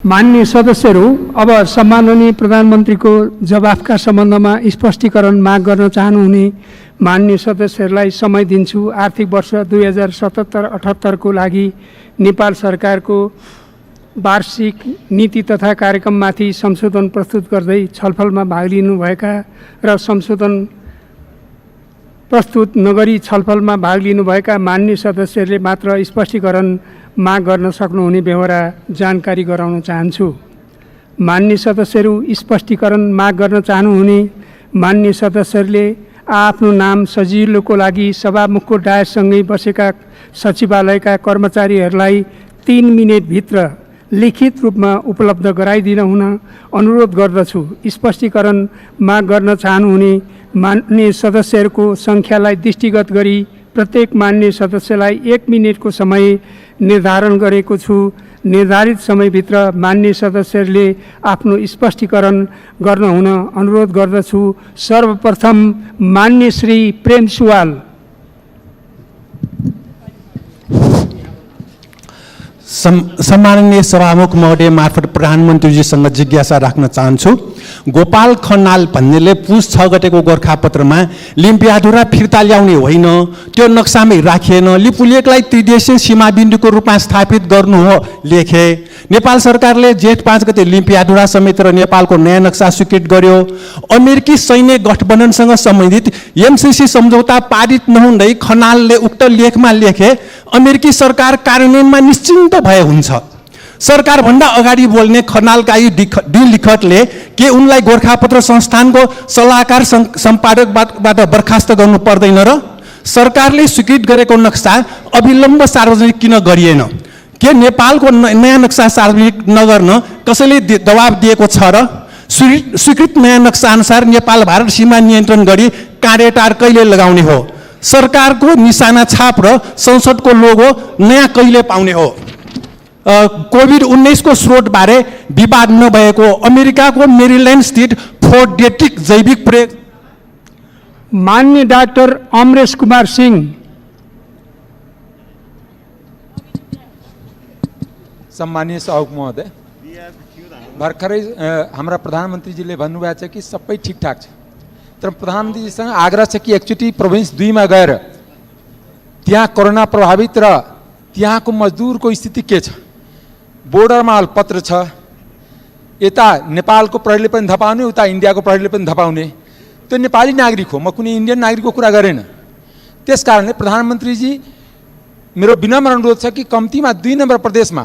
माननीय सदस्यहरू, अब सम्माननीय प्रधानमन्त्रीको जवाफका सम्बन्धमा स्पष्टीकरण माग गर्न चाहनुहुने माननीय सदस्यहरूलाई समय दिन्छु। आर्थिक वर्ष 2077-78 को लागि नेपाल सरकारको वार्षिक नीति तथा कार्यक्रममाथि संशोधन प्रस्तुत गर्दै छलफलमा भाग लिनुभएका र संशोधन प्रस्तुत नगरी छलफलमा भाग लिनुभएका माननीय सदस्यहरूले मात्र स्पष्टीकरण माग गर्न सक्नुहुने बेहोरा जानकारी गराउन चाहन्छु। माननीय सदस्यहरू, स्पष्टीकरण माग गर्न चाहनुहुने माननीय सदस्यहरूले आफ्नो नाम सजिलोको लागि सभामुखको डायससँगै बसेका सचिवालयका कर्मचारीहरूलाई 3 मिनेटभित्र लिखित रूपमा उपलब्ध गराइदिन हुन अनुरोध गर्दछु। स्पष्टीकरण माग गर्न चाहनुहुने माननीय सदस्यहरूको सङ्ख्यालाई दृष्टिगत गरी प्रत्येक माननीय सदस्यलाई 1 मिनेटको समय निर्धारण गरेको छु। निर्धारित समयभित्र माननीय सदस्यहरूले आफ्नो स्पष्टीकरण गर्न हुन अनुरोध गर्दछु। सर्वप्रथम माननीय श्री प्रेम सुवाल। सम्माननीय सभामुख महोदय मार्फत प्रधानमन्त्रीजीसँग जिज्ञासा राख्न चाहन्छु। गोपाल खनाल भन्नेले पुस 6 गतेको गोरखापत्रमा लिम्पियाधुरा फिर्ता ल्याउने होइन, त्यो नक्सामै राखिएन, लिपुलेखलाई त्रिदेशीय सीमाबिन्दुको रूपमा स्थापित गर्नु हो लेखे। नेपाल सरकारले जेठ 5 गते लिम्पियाधुरा समेत र नेपालको नयाँ नक्सा स्वीकृत गर्यो। अमेरिकी सैन्य गठबन्धनसँग सम्बन्धित एमसीसी सम्झौता पारित नहुँदै खनालले उक्त लेखमा लेखे अमेरिकी सरकार कार्यान्वयनमा निश्चिन्त भए हुन्छ। सरकारभन्दा अगाडि बोल्ने खनालका यी लिखतले के उनलाई गोरखापत्र संस्थानको सल्लाहकार सम्पादकबाट बर्खास्त गर्नु पर्दैन र? सरकारले स्वीकृत गरेको नक्सा अविलम्ब सार्वजनिक किन गरिएन? के नेपालको नयाँ नक्सा सार्वजनिक नगर्न कसैले दबाब दिएको छ र? स्वीकृत नयाँ नक्सा अनुसार नेपाल भारत सीमा नियन्त्रण गरी काँडेटार कहिले लगाउने हो? सरकारको निशाना छाप र संसदको लोगो नयाँ कहिले पाउने हो? कोभिड-19 को स्रोतबारे विवाद नभएको अमेरिकाको मेरील्यान्ड स्थित फोर्ट डेट्रिक जैविक प्रयोग। माननीय डाक्टर अमरेश कुमार सिंह। सम्मानीय सभामुख महोदय, भर्खरै हाम्रा प्रधानमन्त्रीजीले भन्नुभएको छ कि सबै ठिकठाक छ, तर प्रधानमन्त्रीजीसँग आग्रह छ कि एकचोटि प्रोभिन्स 2 मा गएर त्यहाँ कोरोना प्रभावित र त्यहाँको मजदुरको स्थिति के छ, बोर्डरमा अल्पत्र छ, यता नेपालको प्रहरीले पनि धपाउने, उता इन्डियाको प्रहरीले पनि धपाउने। त्यो नेपाली नागरिक हो, म कुनै इन्डियन नागरिकको कुरा गरेन। त्यस कारणले प्रधानमन्त्रीजी, मेरो विनम्र अनुरोध छ कि कम्तीमा 2 नम्बर प्रदेशमा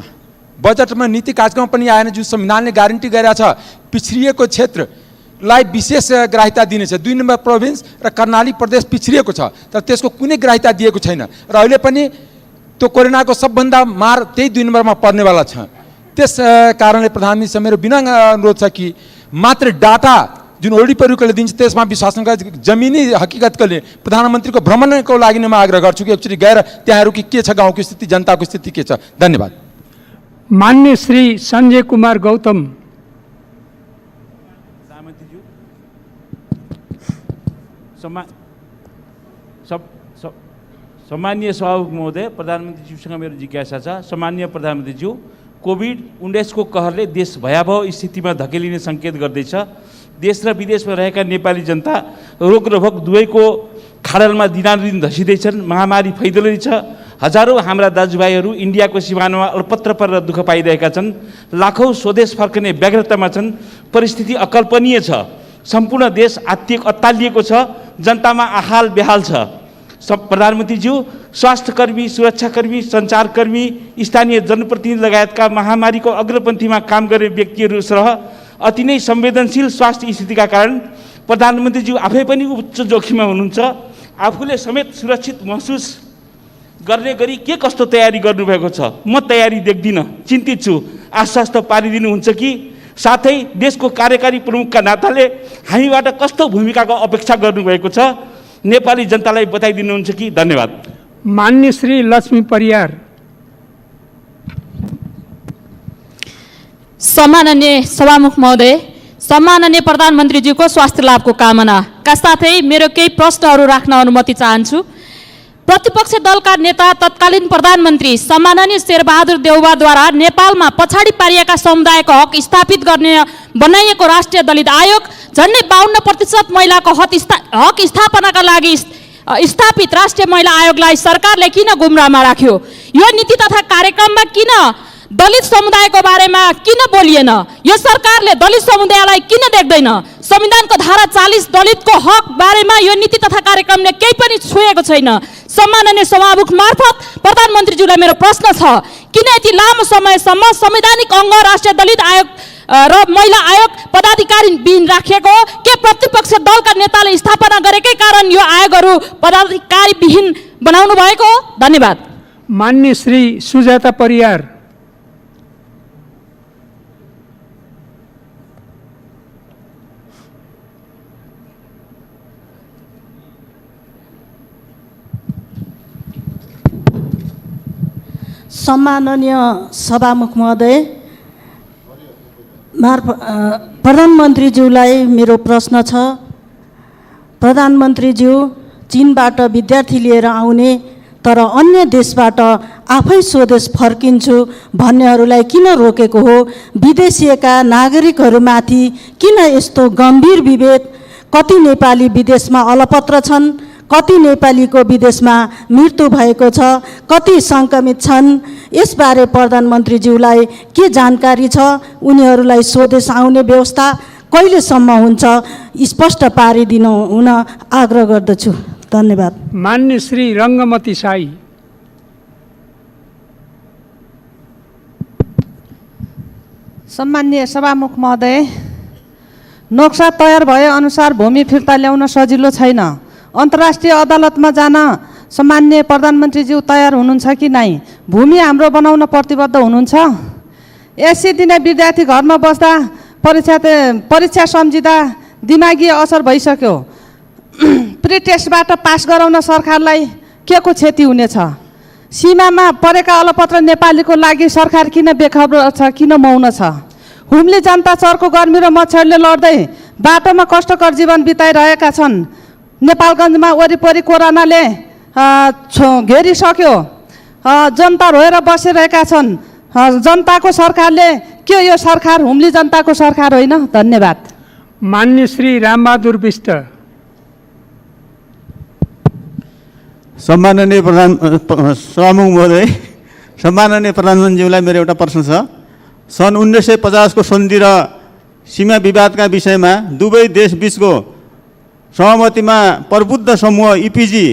बजेटमा नीति कार्यक्रम पनि आएन, जो संविधानले ग्यारेन्टी गरेको छ पिछडिएको क्षेत्रलाई विशेष ग्राह्यता दिनेछ। 2 नम्बर प्रोभिन्स र कर्णाली प्रदेश पिछडिएको छ, तर त्यसको कुनै ग्राह्यता दिएको छैन र अहिले पनि त्यो कोरोनाको सबभन्दा मार त्यही 2 नम्बरमा पर्नेवाला छ। त्यस कारणले प्रधानमन्त्रीसँग मेरो विनम्र अनुरोध छ कि मात्र डाटा जुन वरिपरिकोले दिन्छ त्यसमा विश्वास नगरी जमिनी हकीकतले प्रधानमन्त्रीको भ्रमणको लागि नै म आग्रह गर्छु कि एकचोटि गएर त्यहाँहरू के छ, गाउँको स्थिति, जनताको स्थिति के छ। धन्यवाद। माननीय श्री संजय कुमार गौतम। सम्मानीय सभामुख महोदय, प्रधानमन्त्रीज्यूसँग मेरो जिज्ञासा छ। सम्मानीय प्रधानमन्त्रीज्यू, कोभिड-19 को कहरले देश भयावह स्थितिमा धकेलिने सङ्केत गर्दैछ। देश र विदेशमा रहेका नेपाली जनता रोग र भोक दुवैको खाडलमा दिनानुदिन धसिँदैछन्। महामारी फैलिँदै छ। हजारौँ हाम्रा दाजुभाइहरू इन्डियाको सिमानामा अल्पत्र परेर दुःख पाइरहेका छन्। लाखौँ स्वदेश फर्कने व्यग्रतामा छन्। परिस्थिति अकल्पनीय छ। सम्पूर्ण देश अत्तालिएको छ। जनतामा आहाल बेहाल छ। प्रधानमन्त्रीज्यू, स्वास्थ्यकर्मी, सुरक्षाकर्मी, सञ्चारकर्मी, स्थानीय जनप्रतिनिधि लगायतका महामारीको अग्रपन्थीमा काम गर्ने व्यक्तिहरू सह अति नै संवेदनशील स्वास्थ्य स्थितिका कारण प्रधानमन्त्रीज्यू आफै पनि उच्च जोखिममा हुनुहुन्छ। आफूले समेत सुरक्षित महसुस गर्ने गरी के कस्तो तयारी गर्नुभएको छ? म तयारी देख्दिनँ, चिन्तित छु। आश्वस्त पारिदिनुहुन्छ कि? साथै देशको कार्यकारी प्रमुखका नाताले हामीबाट कस्तो भूमिकाको अपेक्षा गर्नुभएको छ, नेपाली जनतालाई बताइदिनुहुन्छ कि? धन्यवाद। माननीय श्री लक्ष्मी परियार। सम्माननीय सभामुख महोदय, सम्माननीय प्रधानमन्त्रीज्यूको स्वास्थ्य लाभको कामना का साथै मेरो केही प्रश्नहरू राख्न अनुमति चाहन्छु। प्रतिपक्ष दलका नेता तत्कालीन प्रधानमन्त्री सम्माननीय शेरबहादुर देउवाद्वारा नेपालमा पछाडि पारिएका समुदायको हक स्थापित गर्ने बनाइएको राष्ट्रिय दलित आयोग झन्डै 52% महिलाको हक स्थापनाका लागि स्थापित राष्ट्रिय महिला आयोगलाई सरकारले किन गुमराहमा राख्यो? यो नीति तथा कार्यक्रममा किन दलित समुदायको बारेमा किन बोलिएन? यो सरकारले दलित समुदायलाई किन देख्दैन? संविधानको धारा 40 दलितको हक बारेमा यो नीति तथा कार्यक्रमले केही पनि छुएको छैन। सम्माननीय सभामुख मार्फत प्रधानमन्त्रीज्यूलाई मेरो प्रश्न छ, किन यति लामो समयसम्म संवैधानिक अङ्ग राष्ट्रिय दलित आयोग र महिला आयोग पदाधिकारी बिन राखिएको हो? के प्रतिपक्ष दलका नेताले स्थापना गरेकै कारण यो आयोगहरू पदाधिकारी विहीन बनाउनु भएको हो? धन्यवाद। मान्य श्री सुजाता परियार। सम्माननीय सभामुख महोदय, प्रधानमन्त्रीज्यूलाई मेरो प्रश्न छ। प्रधानमन्त्रीज्यू, चीनबाट विद्यार्थी लिएर आउने तर अन्य देशबाट आफै स्वदेश फर्किन्छु भन्नेहरूलाई किन रोकेको हो? विदेशिएका नागरिकहरूमाथि किन यस्तो गम्भीर विभेद? कति नेपाली विदेशमा अलपत्र छन्? कति नेपालीको विदेशमा मृत्यु भएको छ? कति सङ्क्रमित छन्? यसबारे प्रधानमन्त्रीज्यूलाई के जानकारी छ? उनीहरूलाई स्वदेश आउने व्यवस्था कहिलेसम्म हुन्छ स्पष्ट पारिदिनु हुन आग्रह गर्दछु। धन्यवाद। मान्य श्री रङ्गमती साई। सम्माननीय सभामुख महोदय, नक्सा तयार भए अनुसार भूमि फिर्ता ल्याउन सजिलो छैन। अन्तर्राष्ट्रिय अदालतमा जान सम्माननीय प्रधानमन्त्रीज्यू तयार हुनुहुन्छ कि नै? भूमि हाम्रो बनाउन प्रतिबद्ध हुनुहुन्छ? एससी दिने विद्यार्थी घरमा बस्दा परीक्षा सम्झिँदा दिमागी असर भइसक्यो। प्री टेस्टबाट पास गराउन सरकारलाई के को क्षति हुनेछ? सीमामा परेका अलपत्र नेपालीको लागि सरकार किन बेखबर छ, किन मौन छ? हुम्ली जनता चर्को गर्मी र मच्छरले लड्दै बाटोमा कष्टकर जीवन बिताइरहेका छन्। नेपालगञ्जमा वरिपरि कोरोनाले घेरिसक्यो। जनता रोएर बसिरहेका छन्। जनताको सरकारले के यो सरकार हुम्ली जनताको सरकार होइन? धन्यवाद। मान्य श्री रामबहादुर बिष्ट। सम्माननीय सभामुख महोदय, सम्माननीय प्रधानमन्त्रीज्यूलाई मेरो एउटा प्रश्न छ। सन् 1950 को सन्धि र सीमा विवादका विषयमा दुवै देशबीचको सहमतिमा प्रबुद्ध समूह इपिजी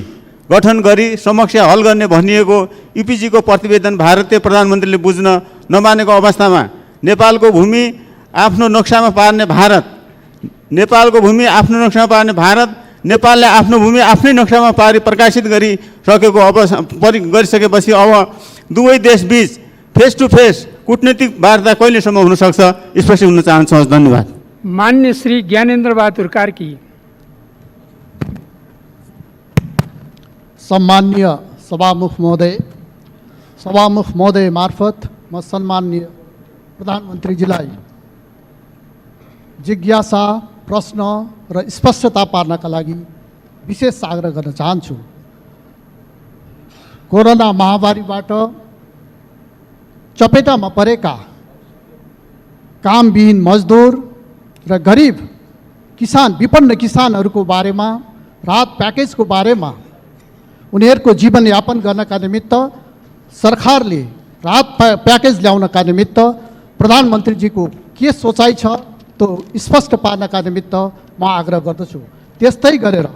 गठन गरी समस्या हल गर्ने भनिएको इपिजी को प्रतिवेदन भारतीय प्रधानमन्त्रीले बुझ्न नमानेको अवस्थामा नेपालको भूमि आफ्नो नक्सामा पार्ने भारत, नेपालको भूमि आफ्नो नक्सामा पार्ने भारत, नेपालले आफ्नो भूमि आफ्नै नक्सामा पारी प्रकाशित गरिसकेको गरिसकेपछि अब दुवै देशबीच फेस टु फेस कूटनीतिक वार्ता कहिलेसम्म हुन सक्छ स्पष्ट हुन चाहन्छु। धन्यवाद। मान्य श्री ज्ञानेन्द्र बहादुर कार्की। सम्मान्य सभामुख महोदय मार्फत म सम्मान्य प्रधानमन्त्रीजीलाई जिज्ञासा, प्रश्न र स्पष्टता पार्नका लागि विशेष आग्रह गर्न चाहन्छु। कोरोना महामारीबाट चपेटामा परेका कामविहीन मजदुर र गरिब किसान, विपन्न किसानहरूको बारेमा, राहत प्याकेजको बारेमा, उनीहरूको जीवनयापन गर्नका निमित्त सरकारले राहत प्याकेज ल्याउनका निमित्त प्रधानमन्त्रीजीको के सोचाइ छ त्यो स्पष्ट पार्नका निमित्त म आग्रह गर्दछु। त्यस्तै गरेर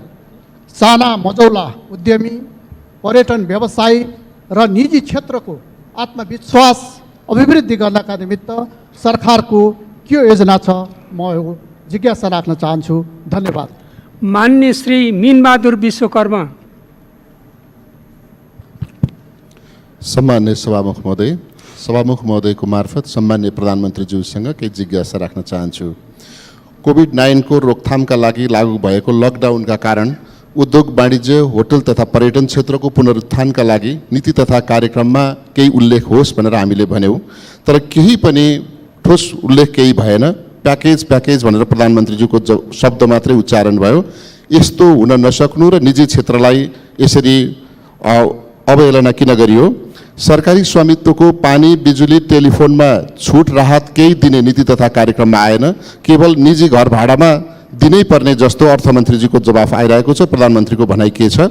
साना मझौला उद्यमी, पर्यटन व्यवसायी र निजी क्षेत्रको आत्मविश्वास अभिवृद्धि गर्नका निमित्त सरकारको के योजना छ म जिज्ञासा राख्न चाहन्छु। धन्यवाद। मान्य श्री मीनबहादुर विश्वकर्मा। सम्मान्य सभामुख महोदयको मार्फत सम्मान्य प्रधानमन्त्रीज्यूसँग केही जिज्ञासा राख्न चाहन्छु। कोभिड-19 को रोकथामका लागि लागू भएको लकडाउनका कारण उद्योग वाणिज्य, होटल तथा पर्यटन क्षेत्रको पुनरुत्थानका लागि नीति तथा कार्यक्रममा केही उल्लेख होस् भनेर हामीले भन्यौँ, तर केही पनि ठोस उल्लेख केही भएन। प्याकेज भनेर प्रधानमन्त्रीज्यूको शब्द मात्रै उच्चारण भयो। यस्तो हुन नसक्नु र निजी क्षेत्रलाई यसरी अवहेलना किन गरियो? सरकारी स्वामित्वको पानी, बिजुली, टेलिफोनमा छुट राहत केही दिने नीति तथा कार्यक्रममा आएन, केवल निजी घर भाडामा दिनै पर्ने जस्तो अर्थमन्त्रीजीको जवाफ आइरहेको छ। प्रधानमन्त्रीको भनाइ के छ?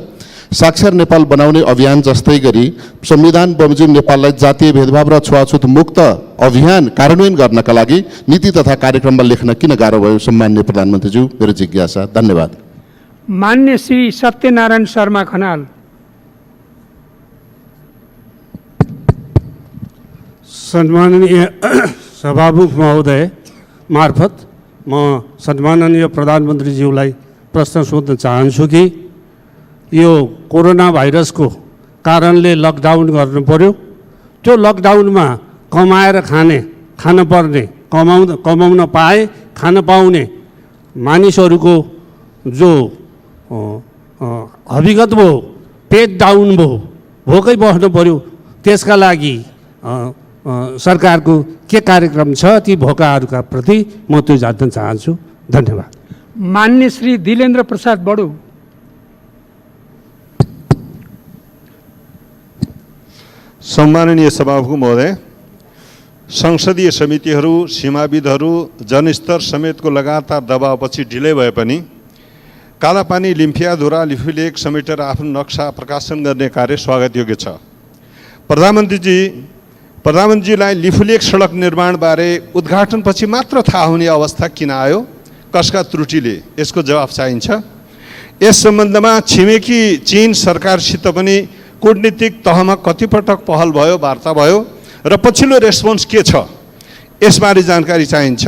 साक्षर नेपाल बनाउने अभियान जस्तै गरी संविधान बमोजिम नेपाललाई जातीय भेदभाव र छुवाछुत मुक्त अभियान कार्यान्वयन गर्नका लागि नीति तथा कार्यक्रममा लेख्न किन गाह्रो भयो? सम्माननीय प्रधानमन्त्रीज्यू, मेरो जिज्ञासा। धन्यवाद। मान्य श्री सत्यनारायण शर्मा खनाल। सम्माननीय सभामुख महोदय मार्फत म सम्माननीय प्रधानमन्त्रीज्यूलाई प्रश्न सोध्न चाहन्छु कि यो कोरोना भाइरसको कारणले लकडाउन गर्नु पर्यो, त्यो लकडाउनमा कमाएर खान पर्ने, कमाउन पाए खान पाउने मानिसहरूको जो हविगत भयो, पेट डाउन भयो, भोकै बस्नु पर्यो, त्यसका लागि सरकारको के कार्यक्रम छ ती भोकाहरूका प्रति म त्यो जान्न चाहन्छु। धन्यवाद। मान्य श्री दिलेन्द्र प्रसाद बडु। सम्माननीय सभामुख महोदय, संसदीय समितिहरू, सीमाविदहरू, जनस्तर समेतको लगातार दबावपछि ढिलै भए पनि कालापानी, लिम्फियाधुरा, लिफुलेक समेटेर आफ्नो नक्सा प्रकाशन गर्ने कार्य स्वागतयोग्य छ। प्रधानमन्त्रीजीलाई लिफुलेक सडक निर्माणबारे उद्घाटनपछि मात्र थाहा हुने अवस्था किन आयो? कसका त्रुटिले? यसको जवाफ चाहिन्छ। यस सम्बन्धमा छिमेकी चीन सरकारसित पनि कूटनीतिक तहमा कतिपटक पहल भयो, वार्ता भयो र पछिल्लो रेस्पोन्स के छ? यसबारे जानकारी चाहिन्छ।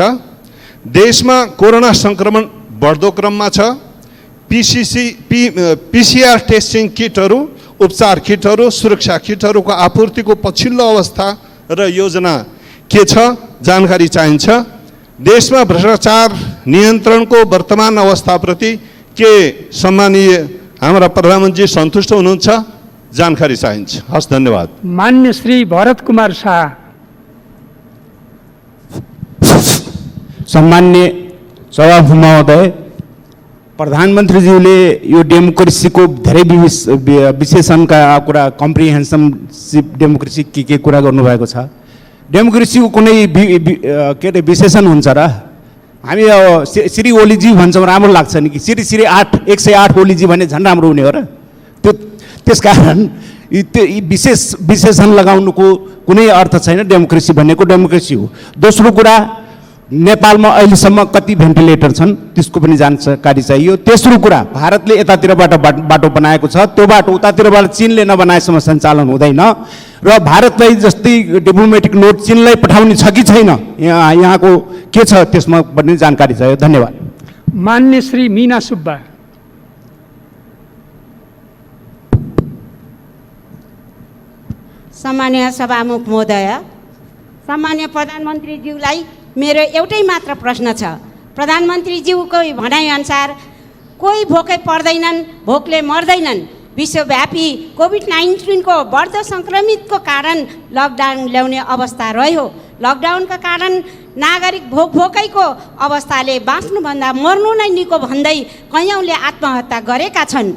देशमा कोरोना सङ्क्रमण बढ्दो क्रममा छ। पीसीआर टेस्टिङ किटहरू, उपचार किटहरू, सुरक्षा किटहरूको आपूर्तिको पछिल्लो अवस्था र योजना के छ? जानकारी चाहिन्छ। देशमा भ्रष्टाचार नियन्त्रणको वर्तमान अवस्थाप्रति के सम्मानीय हाम्रा प्रधानमन्त्री सन्तुष्ट हुनुहुन्छ? जानकारी चाहिन्छ। हस्, धन्यवाद। मान्य श्री भरत कुमार शाह। सम्मान्य सभामुख महोदय, प्रधानमन्त्रीज्यूले यो डेमोक्रेसीको धेरै विशेषणका कुरा, कम्प्रिहेन्सिभ डेमोक्रेसी के कुरा गर्नुभएको छ? डेमोक्रेसीको कुनै के अरे विशेषण हुन्छ र? हामी श्री ओलीजी भन्छौँ, राम्रो लाग्छ नि कि श्री 108 ओलीजी भने झन् राम्रो हुने हो र? त्यसकारण विशेषण लगाउनुको कुनै अर्थ छैन। डेमोक्रेसी भनेको डेमोक्रेसी हो। दोस्रो कुरा, नेपालमा अहिलेसम्म कति भेन्टिलेटर छन् त्यसको पनि जानकारी चाहियो। तेस्रो कुरा, भारतले यतातिरबाट बाटो बनाएको छ, त्यो बाटो उतातिरबाट चीनले नबनाएसम्म सञ्चालन हुँदैन र भारतलाई जस्तै डिप्लोमेटिक नोट चीनलाई पठाउने छ कि छैन, यहाँको के छ त्यसमा पनि जानकारी चाहियो। धन्यवाद। मान्य श्री मीना सुब्बा। सम्मान्य सभामुख महोदय, सम्मान्य प्रधानमन्त्रीज्यूलाई मेरो एउटै मात्र प्रश्न छ। प्रधानमन्त्रीज्यूको भनाइअनुसार कोही भोकै पर्दैनन्, भोकले मर्दैनन्। विश्वव्यापी कोभिड-19 को बढ्दो सङ्क्रमितको कारण लकडाउन ल्याउने अवस्था रह्यो। लकडाउनका कारण नागरिक भोकैको अवस्थाले बाँच्नुभन्दा मर्नु नै निको भन्दै कैयौँले आत्महत्या गरेका छन्।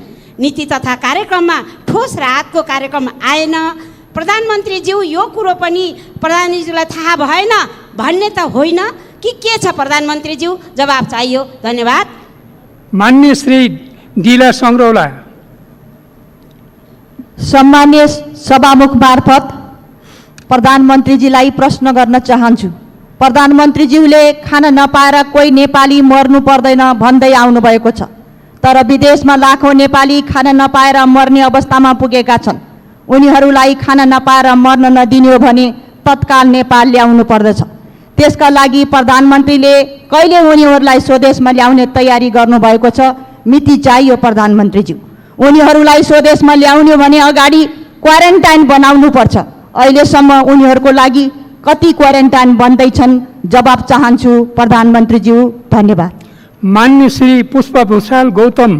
नीति तथा कार्यक्रममा ठोस राहतको कार्यक्रम आएन। प्रधानमन्त्रीज्यू, यो कुरो पनि प्रधानमन्त्रीज्यूलाई थाहा भएन भन्ने त होइन कि के छ? प्रधानमन्त्रीज्यू, जवाब चाहियो। धन्यवाद। मान्य श्री दिला सङ्ग्रौला। सम्मान्य सभामुख मार्फत प्रधानमन्त्रीजीलाई प्रश्न गर्न चाहन्छु। प्रधानमन्त्रीज्यूले खान नपाएर कोही नेपाली मर्नु पर्दैन भन्दै आउनुभएको छ, तर विदेशमा लाखौँ नेपाली खान नपाएर मर्ने अवस्थामा पुगेका छन्। उनीहरूलाई खान नपाएर मर्न नदिने हो भने तत्काल नेपाल ल्याउनु पर्दछ। त्यसका लागि प्रधानमन्त्रीले कहिले उनीहरूलाई स्वदेशमा ल्याउने तयारी गर्नुभएको छ? मिति चाहियो प्रधानमन्त्रीज्यू। उनीहरूलाई स्वदेशमा ल्याउने भने अगाडि क्वारेन्टाइन बनाउनु पर्छ। अहिलेसम्म उनीहरूको लागि कति क्वारेन्टाइन बन्दैछन्? जवाब चाहन्छु प्रधानमन्त्रीज्यू। धन्यवाद। मान्य श्री पुष्प भूषाल गौतम।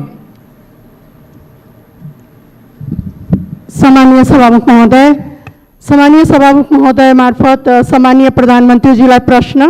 सम्मानीय सभामुख महोदय मार्फत सम्मानीय प्रधानमन्त्रीज्यूलाई प्रश्न।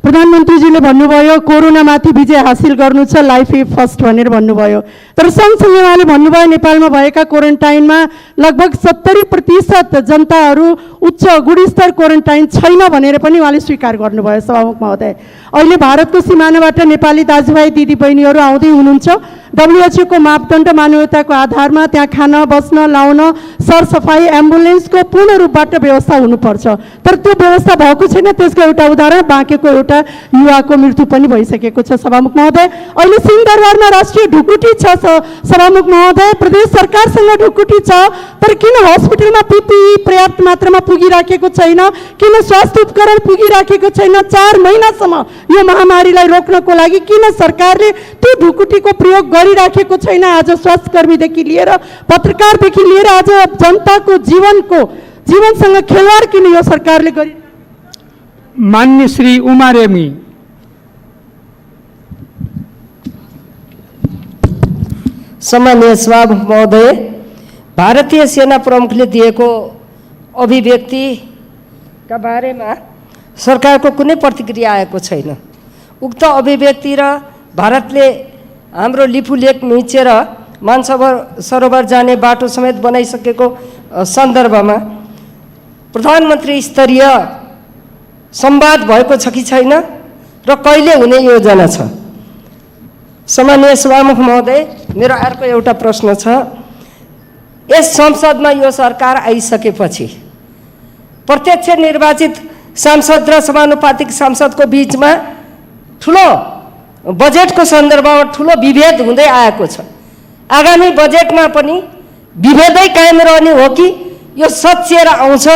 प्रधानमन्त्रीजीले भन्नुभयो कोरोनामाथि विजय हासिल गर्नु छ, लाइफ इज फर्स्ट भनेर भन्नुभयो। तर सँगसँगै उहाँले भन्नुभयो नेपालमा भएका क्वारेन्टाइनमा लगभग 70% जनताहरू उच्च गुणस्तर क्वारेन्टाइन छैन भनेर पनि उहाँले स्वीकार गर्नुभयो सभामुख महोदय। अहिले भारतको सिमानाबाट नेपाली दाजुभाइ दिदीबहिनीहरू आउँदै हुनुहुन्छ। WHO को मापदण्ड मानवीयताको आधारमा त्यहाँ खान बस्न लाउन सरसफाइ एम्बुलेन्सको पूर्ण रूपबाट व्यवस्था हुनुपर्छ, तर त्यो व्यवस्था भएको छैन। त्यसको एउटा उदाहरण बाँकेको एउटा युवाको मृत्यु पनि भइसकेको छ सभामुख महोदय। अहिले सिंहदरबारमा राष्ट्रिय ढुकुटी छ सभामुख महोदय, प्रदेश सरकारसँग ढुकुटी छ, तर किन हस्पिटलमा PPE पर्याप्त मात्रामा पुगिराखेको छैन, किन स्वास्थ्य उपकरण पुगिराखेको छैन? 4 महिनासम्म यो महामारीलाई रोक्नको लागि किन सरकारले त्यो ढुकुटीको प्रयोग गरिराखेको छैन? आज स्वास्थ्यकर्मीदेखि लिएर पत्रकारदेखि लिएर आज जनताको जीवनसँग खेलवाड किन यो सरकारले गरि? मान्य श्री उमा रेग्मी। सम्मानीय सभामुख महोदय, भारतीय सेना प्रमुखले दिएको अभिव्यक्तिका बारेमा सरकारको कुनै प्रतिक्रिया आएको छैन। उक्त अभिव्यक्ति र भारतले हाम्रो लिपुलेक मिचेर मानसरोवर जाने बाटो समेत बनाइसकेको सन्दर्भमा प्रधानमन्त्री स्तरीय संवाद भएको छ कि छैन र कहिले हुने योजना छ? सम्मानीय सभामुख महोदय, मेरो अर्को एउटा प्रश्न छ। यस संसदमा यो सरकार आइसकेपछि प्रत्यक्ष निर्वाचित सांसद र समानुपातिक सांसदको बीचमा ठुलो बजेटको सन्दर्भमा ठुलो विभेद हुँदै आएको छ। आगामी बजेटमा पनि विभेदै कायम रहने हो कि यो सच्याएर आउँछ?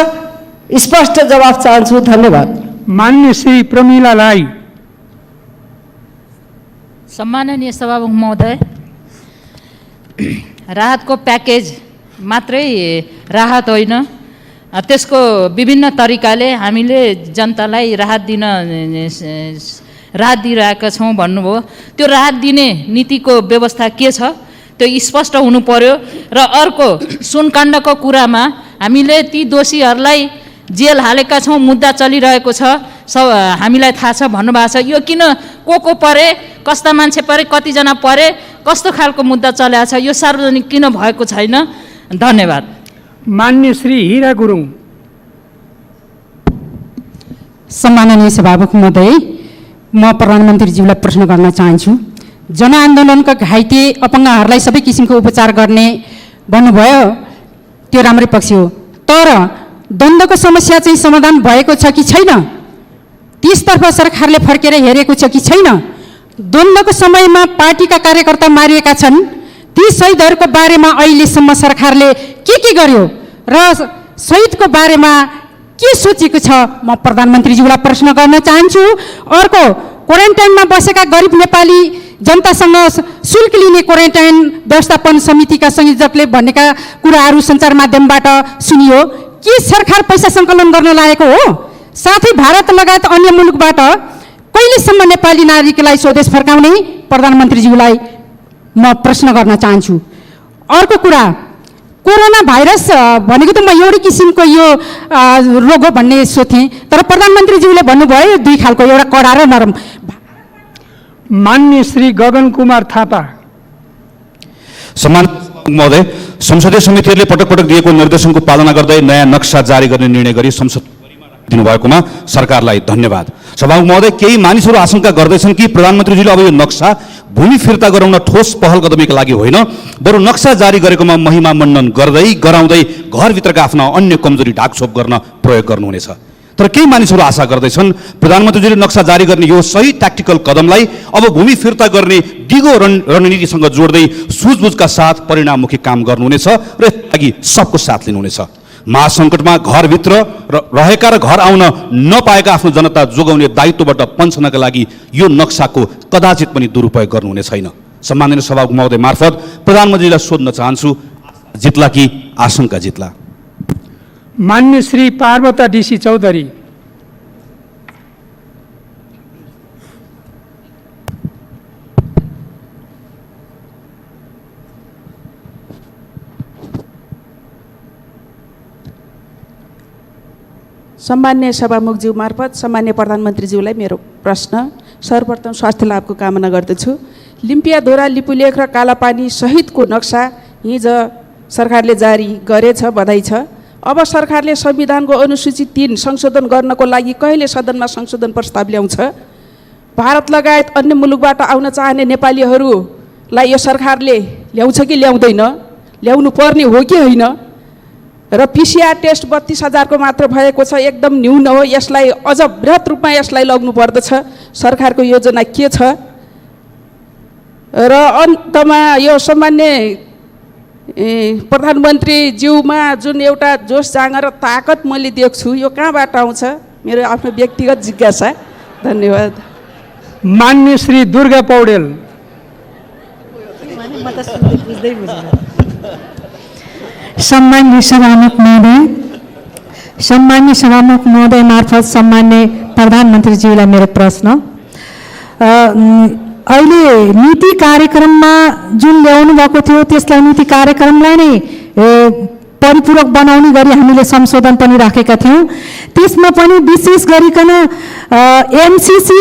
स्पष्ट जवाफ चाहन्छु। धन्यवाद। मान्य श्री प्रमिला राई। सम्माननीय सभामुख महोदय, राहतको प्याकेज मात्रै राहत होइन, त्यसको विभिन्न तरिकाले हामीले जनतालाई राहत दिइरहेका छौँ भन्नुभयो। त्यो राहत दिने नीतिको व्यवस्था के छ त्यो स्पष्ट हुनु पर्यो। र अर्को सुनकाण्डको कुरामा हामीले ती दोषीहरूलाई जेल हालेका छौँ, मुद्दा चलिरहेको छ, हामीलाई थाहा छ भन्नुभएको छ। यो किन को परे, कस्ता मान्छे परे, कतिजना परे, कस्तो खालको मुद्दा चलेको छ, यो सार्वजनिक किन भएको छैन? धन्यवाद। मान्य श्री हीरा गुरुङ। सम्माननीय सभामुख महोदय, म प्रधानमन्त्रीज्यूलाई प्रश्न गर्न चाहन्छु। जनआन्दोलनका घाइते अपङ्गहरूलाई सबै किसिमको उपचार गर्ने भन्नुभयो, त्यो राम्रै पक्ष हो, तर द्वन्द्वको समस्या चाहिँ समाधान भएको छ कि छैन? त्यसतर्फ सरकारले फर्केर हेरेको छ कि छैन? द्वन्द्वको समयमा पार्टीका कार्यकर्ता मारिएका छन्, ती शहीदहरूको बारेमा अहिलेसम्म सरकारले के गर्यो र शहीदको बारेमा के सोचेको छ? म प्रधानमन्त्रीज्यूलाई प्रश्न गर्न चाहन्छु। अर्को, क्वारेन्टाइनमा बसेका गरिब नेपाली जनतासँग शुल्क लिने क्वारेन्टाइन व्यवस्थापन समितिका संयोजकले भनेका कुराहरू सञ्चार माध्यमबाट सुनियो। के सरकार पैसा सङ्कलन गर्न लागेको हो? साथै भारत लगायत अन्य मुलुकबाट कहिलेसम्म नेपाली नागरिकलाई स्वदेश फर्काउने? प्रधानमन्त्रीज्यूलाई म प्रश्न गर्न चाहन्छु। अर्को कुरा, कोरोना भाइरस भनेको त म एउटै किसिमको यो रोग हो भन्ने सोचेँ, तर प्रधानमन्त्रीज्यूले भन्नुभयो दुई खालको, एउटा कडा र नरम। मान्य श्री गगन कुमार थापा। सम्मान महोदय, संसदीय समितिहरूले पटक पटक दिएको निर्देशनको पालना गर्दै नयाँ नक्सा जारी गर्ने निर्णय गरी संसद दिनुभएकोमा सरकारलाई धन्यवाद। सभामुख महोदय, केही मानिसहरू आशंका गर्दैछन् कि प्रधानमन्त्रीजीले अब यो नक्सा भूमि फिर्ता गराउन ठोस पहल कदमीका लागि होइन, बरु नक्सा जारी गरेकोमा महिमा मण्डन गराउँदै घरभित्रका आफ्ना अन्य कमजोरी ढाकछोप गर्न प्रयोग गर्नुहुनेछ। तर केही मानिसहरू आशा गर्दैछन् प्रधानमन्त्रीजीले नक्सा जारी गर्ने यो सही ट्याक्टिकल कदमलाई अब भूमि फिर्ता गर्ने दिगो रणनीतिसँग जोड्दै सुझबुझका साथ परिणाममुखी काम गर्नुहुनेछ र यसका लागि सबको साथ लिनुहुनेछ। महासङ्कटमा घरभित्र रहेका र घर आउन नपाएका आफ्नो जनता जोगाउने दायित्वबाट पन्छनका लागि यो नक्साको कदाचित पनि दुरुपयोग गर्नुहुने छैन। सम्माननीय सभामुख महोदय मार्फत प्रधानमन्त्रीलाई सोध्न चाहन्छु, जित्ला कि आशंका जित्ला? मान्य श्री पार्वता डीसी चौधरी। सम्मान्य सभामुखज्यू मार्फत सम्मान्य प्रधानमन्त्रीज्यूलाई मेरो प्रश्न। सर्वप्रथम स्वास्थ्य लाभको कामना गर्दछु। लिम्पियाधुरा, लिपुलेख र कालापानी सहितको नक्सा हिजो सरकारले जारी गरेछ, बधाई छ। अब सरकारले संविधानको अनुसूची 3 संशोधन गर्नको लागि कहिले सदनमा संशोधन प्रस्ताव ल्याउँछ? भारत लगायत अन्य मुलुकबाट आउन चाहने नेपालीहरूलाई यो सरकारले ल्याउँछ कि ल्याउँदैन? ल्याउनु पर्ने हो कि होइन? र PCR टेस्ट 32,000 को मात्र भएको छ, एकदम न्यून हो। यसलाई अझ बृहत रूपमा यसलाई लग्नु पर्दछ। सरकारको योजना के छ? र अन्तमा यो सामान्य प्रधानमन्त्रीज्यूमा जुन एउटा जोस जाँगर र ताकत मैले देख्छु, यो कहाँबाट आउँछ? मेरो आफ्नो व्यक्तिगत जिज्ञासा। धन्यवाद। मान्य श्री दुर्गा पौडेल। सम्मान्य सभामुख महोदय मार्फत सम्मान्य प्रधानमन्त्रीज्यूलाई मेरो प्रश्न। अहिले नीति कार्यक्रममा जुन ल्याउनु भएको थियो त्यसलाई नीति कार्यक्रमलाई नै परिपूरक बनाउने गरी हामीले संशोधन पनि राखेका थियौँ। त्यसमा पनि विशेष गरिकन एमसीसी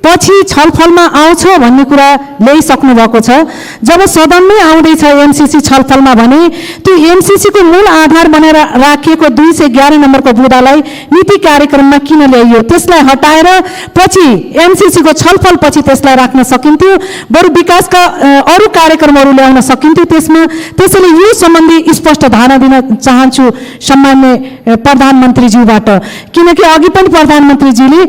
पछि छलफलमा आउँछ भन्ने कुरा ल्याइसक्नु भएको छ। जब सदनमै आउँदैछ एमसीसी छलफलमा भने त्यो एमसीसीको मूल आधार बनाएर राखिएको 211 नम्बरको बुँदालाई नीति कार्यक्रममा किन ल्याइयो? त्यसलाई हटाएर पछि एमसीसीको छलफल पछि त्यसलाई राख्न सकिन्थ्यो, बरु विकासका अरू कार्यक्रमहरू ल्याउन सकिन्थ्यो त्यसमा। त्यसैले यो सम्बन्धी स्पष्ट धारणा दिन चाहन्छु सम्मान्य प्रधानमन्त्रीज्यूबाट, किनकि अघि पनि प्रधानमन्त्रीज्यूले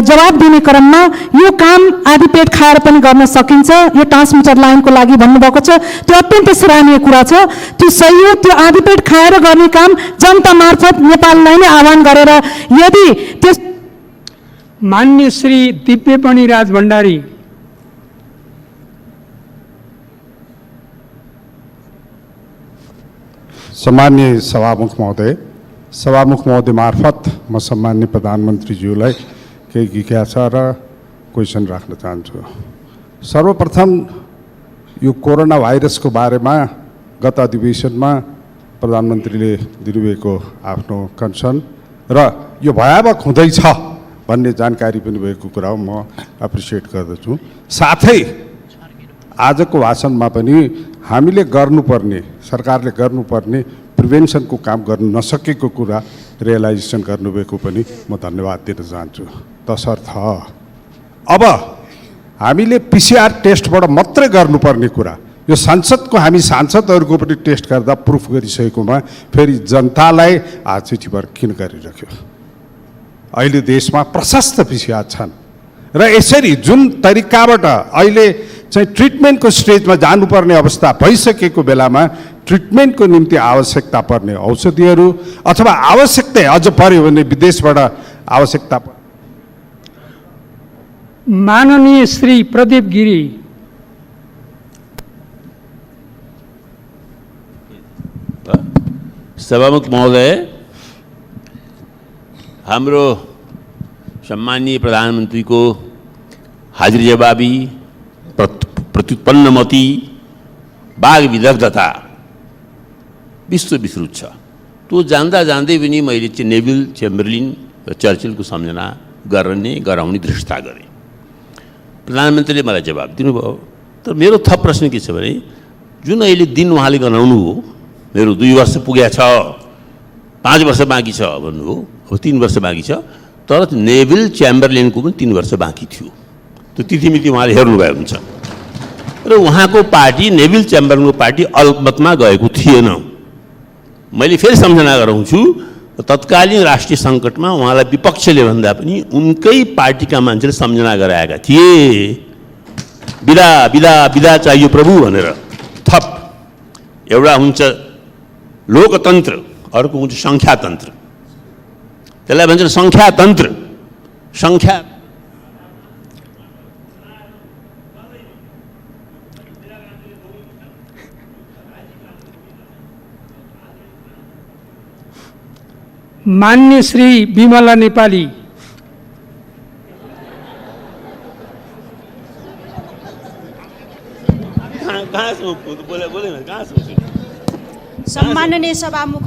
जवाब दिने क्रममा यो काम आधी पेट खाएर पनि गर्न सकिन्छ, यो ट्रान्समिटर लाइनको लागि भन्नुभएको छ। त्यो अत्यन्त सराहनीय कुरा छ। त्यो सही हो। त्यो आधी पेट खाएर गर्ने काम जनता मार्फत नेपाललाई नै आह्वान गरेर यदि त्यस। मान्य श्री दिव्यपणी राज भण्डारी। सम्मान्य सभामुख महोदय मार्फत म सम्मान्य प्रधानमन्त्रीज्यूलाई केही जिज्ञासा र क्वेसन राख्न चाहन्छु। सर्वप्रथम यो कोरोना भाइरसको बारेमा गत अधिवेशनमा प्रधानमन्त्रीले दिनुभएको आफ्नो कन्सर्न र यो भयावह हुँदैछ भन्ने जानकारी पनि भएको कुरा म एप्रिसिएट गर्दछु। साथै आजको भाषणमा पनि हामीले गर्नुपर्ने, सरकारले गर्नुपर्ने प्रिभेन्सनको काम गर्न नसकेको कुरा रियलाइजेसन गर्नुभएको पनि म धन्यवाद दिन चाहन्छु। तसर्थ अब हामीले पिसिआर टेस्टबाट मात्रै गर्नुपर्ने कुरा, यो संसदको हामी सांसदहरूको पनि टेस्ट गर्दा प्रुफ गरिसकेकोमा फेरि जनतालाई आज चिठीबाट किन गरिराख्यो? अहिले देशमा प्रशस्त पिसिआर छन् र यसरी जुन तरिकाबाट अहिले चाहिँ ट्रिटमेन्टको स्टेजमा जानुपर्ने अवस्था भइसकेको बेलामा ट्रिटमेन्टको निम्ति आवश्यकता पर्ने औषधिहरू अथवा आवश्यकता अझ पर्यो भने विदेशबाट आवश्यकता पर्ने। माननीय श्री प्रदीप गिरी। सभामुख महोदय, हाम्रो सम्मानीय प्रधानमन्त्रीको हाजिर जवाबी, प्रत्युत्पन्नमती, वाग विदग्धता विश्व विश्रुत छ। त्यो जान्दा जान्दै पनि मैले चाहिँ नेभिल चेम्बरलिन र चर्चिलको सम्झना गराउने दृष्टता गरेँ। प्रधानमन्त्रीले मलाई जवाब दिनुभयो। तर मेरो थप प्रश्न के छ भने, जुन अहिले दिन उहाँले गनाउनु हो, मेरो 2 वर्ष पुगेको छ, 5 वर्ष बाँकी छ भन्नुभयो, अब 3 वर्ष बाँकी छ। तर नेभिल च्याम्बरलेनको पनि 3 वर्ष बाँकी थियो। त्यो तिथिमिति उहाँले हेर्नुभएको हुन्छ र उहाँको पार्टी नेभिल च्याम्बरलेनको पार्टी अल्पमतमा गएको थिएन। मैले फेरि सम्झना गराउँछु, तत्कालीन राष्ट्रिय सङ्कटमा उहाँलाई विपक्षले भन्दा पनि उनकै पार्टीका मान्छेले सम्झना गराएका थिए, बिदा बिदा बिदा चाहियो प्रभु भनेर। थप एउटा हुन्छ लोकतन्त्र, अर्को हुन्छ सङ्ख्यातन्त्र। त्यसलाई भन्छ सङ्ख्यातन्त्र। सङ्ख्या मान्य श्री विमला नेपाली। सम्माननीय सभामुख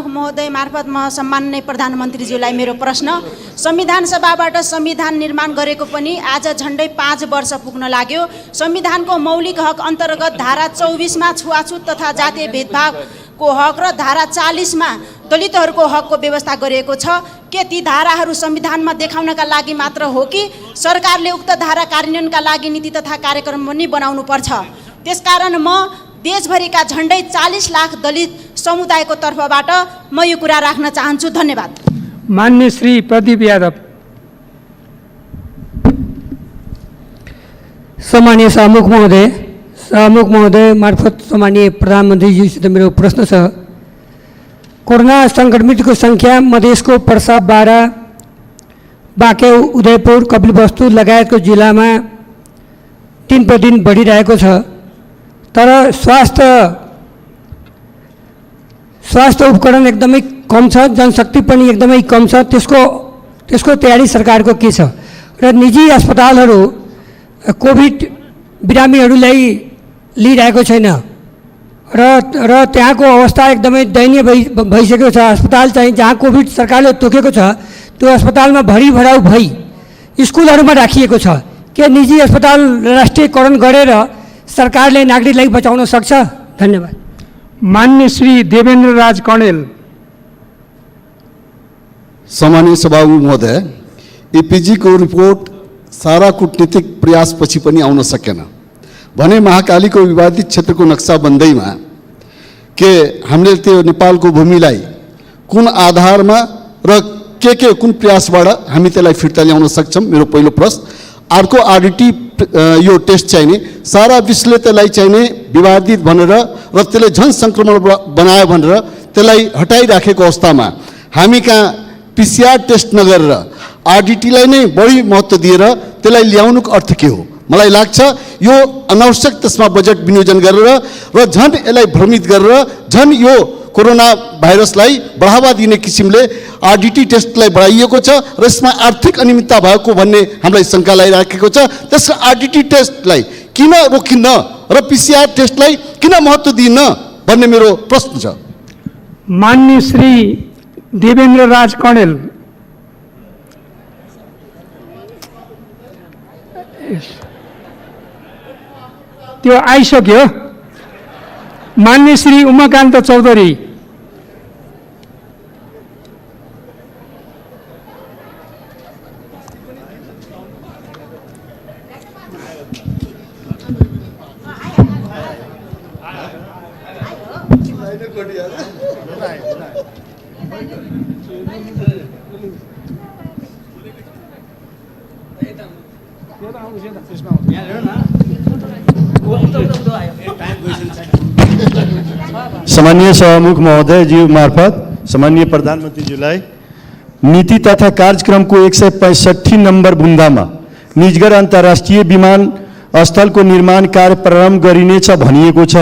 महोदय मार्फत म सम्माननीय प्रधानमन्त्रीज्यूलाई मेरो प्रश्न, संविधान सभाबाट संविधान निर्माण गरेको पनि आज झन्डै 5 वर्ष पुग्न लाग्यो। संविधानको मौलिक हक अन्तर्गत धारा 24 मा छुवाछुत तथा जातीय भेदभावको हक र धारा 40 मा दलितहरूको हकको व्यवस्था गरिएको छ। के ती धाराहरू संविधानमा देखाउनका लागि मात्र हो कि सरकारले उक्त धारा कार्यान्वयनका लागि नीति तथा कार्यक्रम पनि बनाउनु पर्छ? त्यसकारण म देशभरिका झन्डै 40 लाख दलित समुदायको तर्फबाट म यो कुरा राख्न चाहन्छु। धन्यवाद। मान्य श्री प्रदीप यादव। सम्मानीय सभामुख महोदय मार्फत सम्मानीय प्रधानमन्त्रीजीसित मेरो प्रश्न छ। कोरोना सङ्क्रमितको सङ्ख्या मधेसको पर्सा, बारा, बाँके, उदयपुर, कपिलवस्तु लगायतको जिल्लामा दिन प्रतिदिन बढिरहेको छ। तर स्वास्थ्य उपकरण एकदमै कम छ, जनशक्ति पनि एकदमै कम छ। त्यसको तयारी सरकारको के छ? र निजी अस्पतालहरू कोभिड बिरामीहरूलाई लिइरहेको छैन र त्यहाँको अवस्था एकदमै दयनीय भइसकेको छ। अस्पताल चाहिँ जहाँ कोभिड सरकारले तोकेको छ त्यो अस्पतालमा भरिभराउ भई स्कुलहरूमा राखिएको छ। के निजी अस्पताल राष्ट्रियकरण गरेर सरकारले नागरिकलाई बचाउन सक्छ? धन्यवाद। मान्य श्री देवेन्द्र राज कणेल। सम्मानीय सभामुख महोदय, एपीजीको रिपोर्ट सारा कूटनीतिक प्रयासपछि पनि आउन सकेन भने महाकालीको विवादित क्षेत्रको नक्साबन्दीमा के हामीले त्यो नेपालको भूमिलाई कुन आधारमा र के कुन प्रयासबाट हामी त्यसलाई फिर्ता ल्याउन सक्छौँ? मेरो पहिलो प्रश्न। अर्को, आरडीटी यो टेस्ट चाहिने सारा विश्वले त्यसलाई चाहिने विवादित भनेर र त्यसले झन् सङ्क्रमण बनायो भनेर त्यसलाई हटाइराखेको अवस्थामा हामी कहाँ पिसिआर टेस्ट नगरेर आरडीटीलाई नै बढी महत्त्व दिएर त्यसलाई ल्याउनुको अर्थ के हो? मलाई लाग्छ यो अनावश्यक त्यसमा बजेट विनियोजन गरेर र झन् यसलाई भ्रमित गरेर झन् यो कोरोना भाइरसलाई बढावा दिने किसिमले आरडीटी टेस्टलाई बढाइएको छ र यसमा आर्थिक अनियमितता भएको भन्ने हामीलाई शङ्का लागिराखेको छ। त्यसको आरडीटी टेस्टलाई किन रोकिन्न र पिसिआर टेस्टलाई किन महत्त्व दिइन्न भन्ने मेरो प्रश्न छ। मान्य श्री देवेन्द्र राज कणेल। त्यो आइसक्यो। मान्य श्री उमाकान्त चौधरी। सम्मानीय सभामुख महोदयज्यू मार्फत सम्मानीय प्रधानमन्त्रीज्यूलाई नीति तथा कार्यक्रमको 165 नम्बर बुन्दामा निजगढ अन्तर्राष्ट्रिय विमानस्थलको निर्माण कार्य प्रारम्भ गरिनेछ भनिएको छ।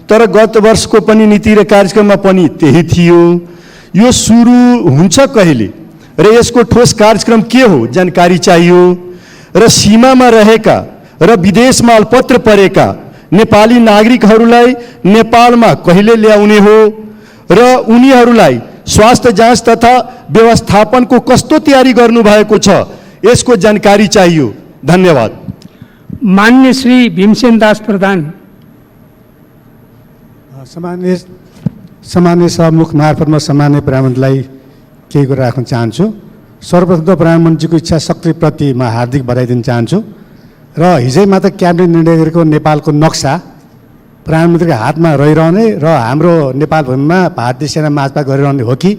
तर गत वर्षको पनि नीति र कार्यक्रममा पनि त्यही थियो। यो सुरु हुन्छ कहिले र यसको ठोस कार्यक्रम के हो जानकारी चाहियो। र सीमामा रहेका र विदेशमा अल्पत्र परेका नेपाली नागरिकहरूलाई नेपालमा कहिले ल्याउने हो र उनीहरूलाई स्वास्थ्य जाँच तथा व्यवस्थापनको कस्तो तयारी गर्नुभएको छ यसको जानकारी चाहियो। धन्यवाद। मान्य श्री भीमसेन दास प्रधान। सम्मान्य सभामुख मार्फत म सम्मान्य प्रधानमन्त्रीलाई केही कुरा राख्न चाहन्छु। सर्वप्रथम त प्रधानमन्त्रीको इच्छा शक्तिप्रति म हार्दिक बधाई दिन चाहन्छु र हिजै मात्र क्याबिनेट निर्णय गरेको नेपालको नक्सा प्रधानमन्त्रीको हातमा रहिरहने र हाम्रो नेपाल भूमिमा भारतीय सेना मार्चपाट गरिरहने हो कि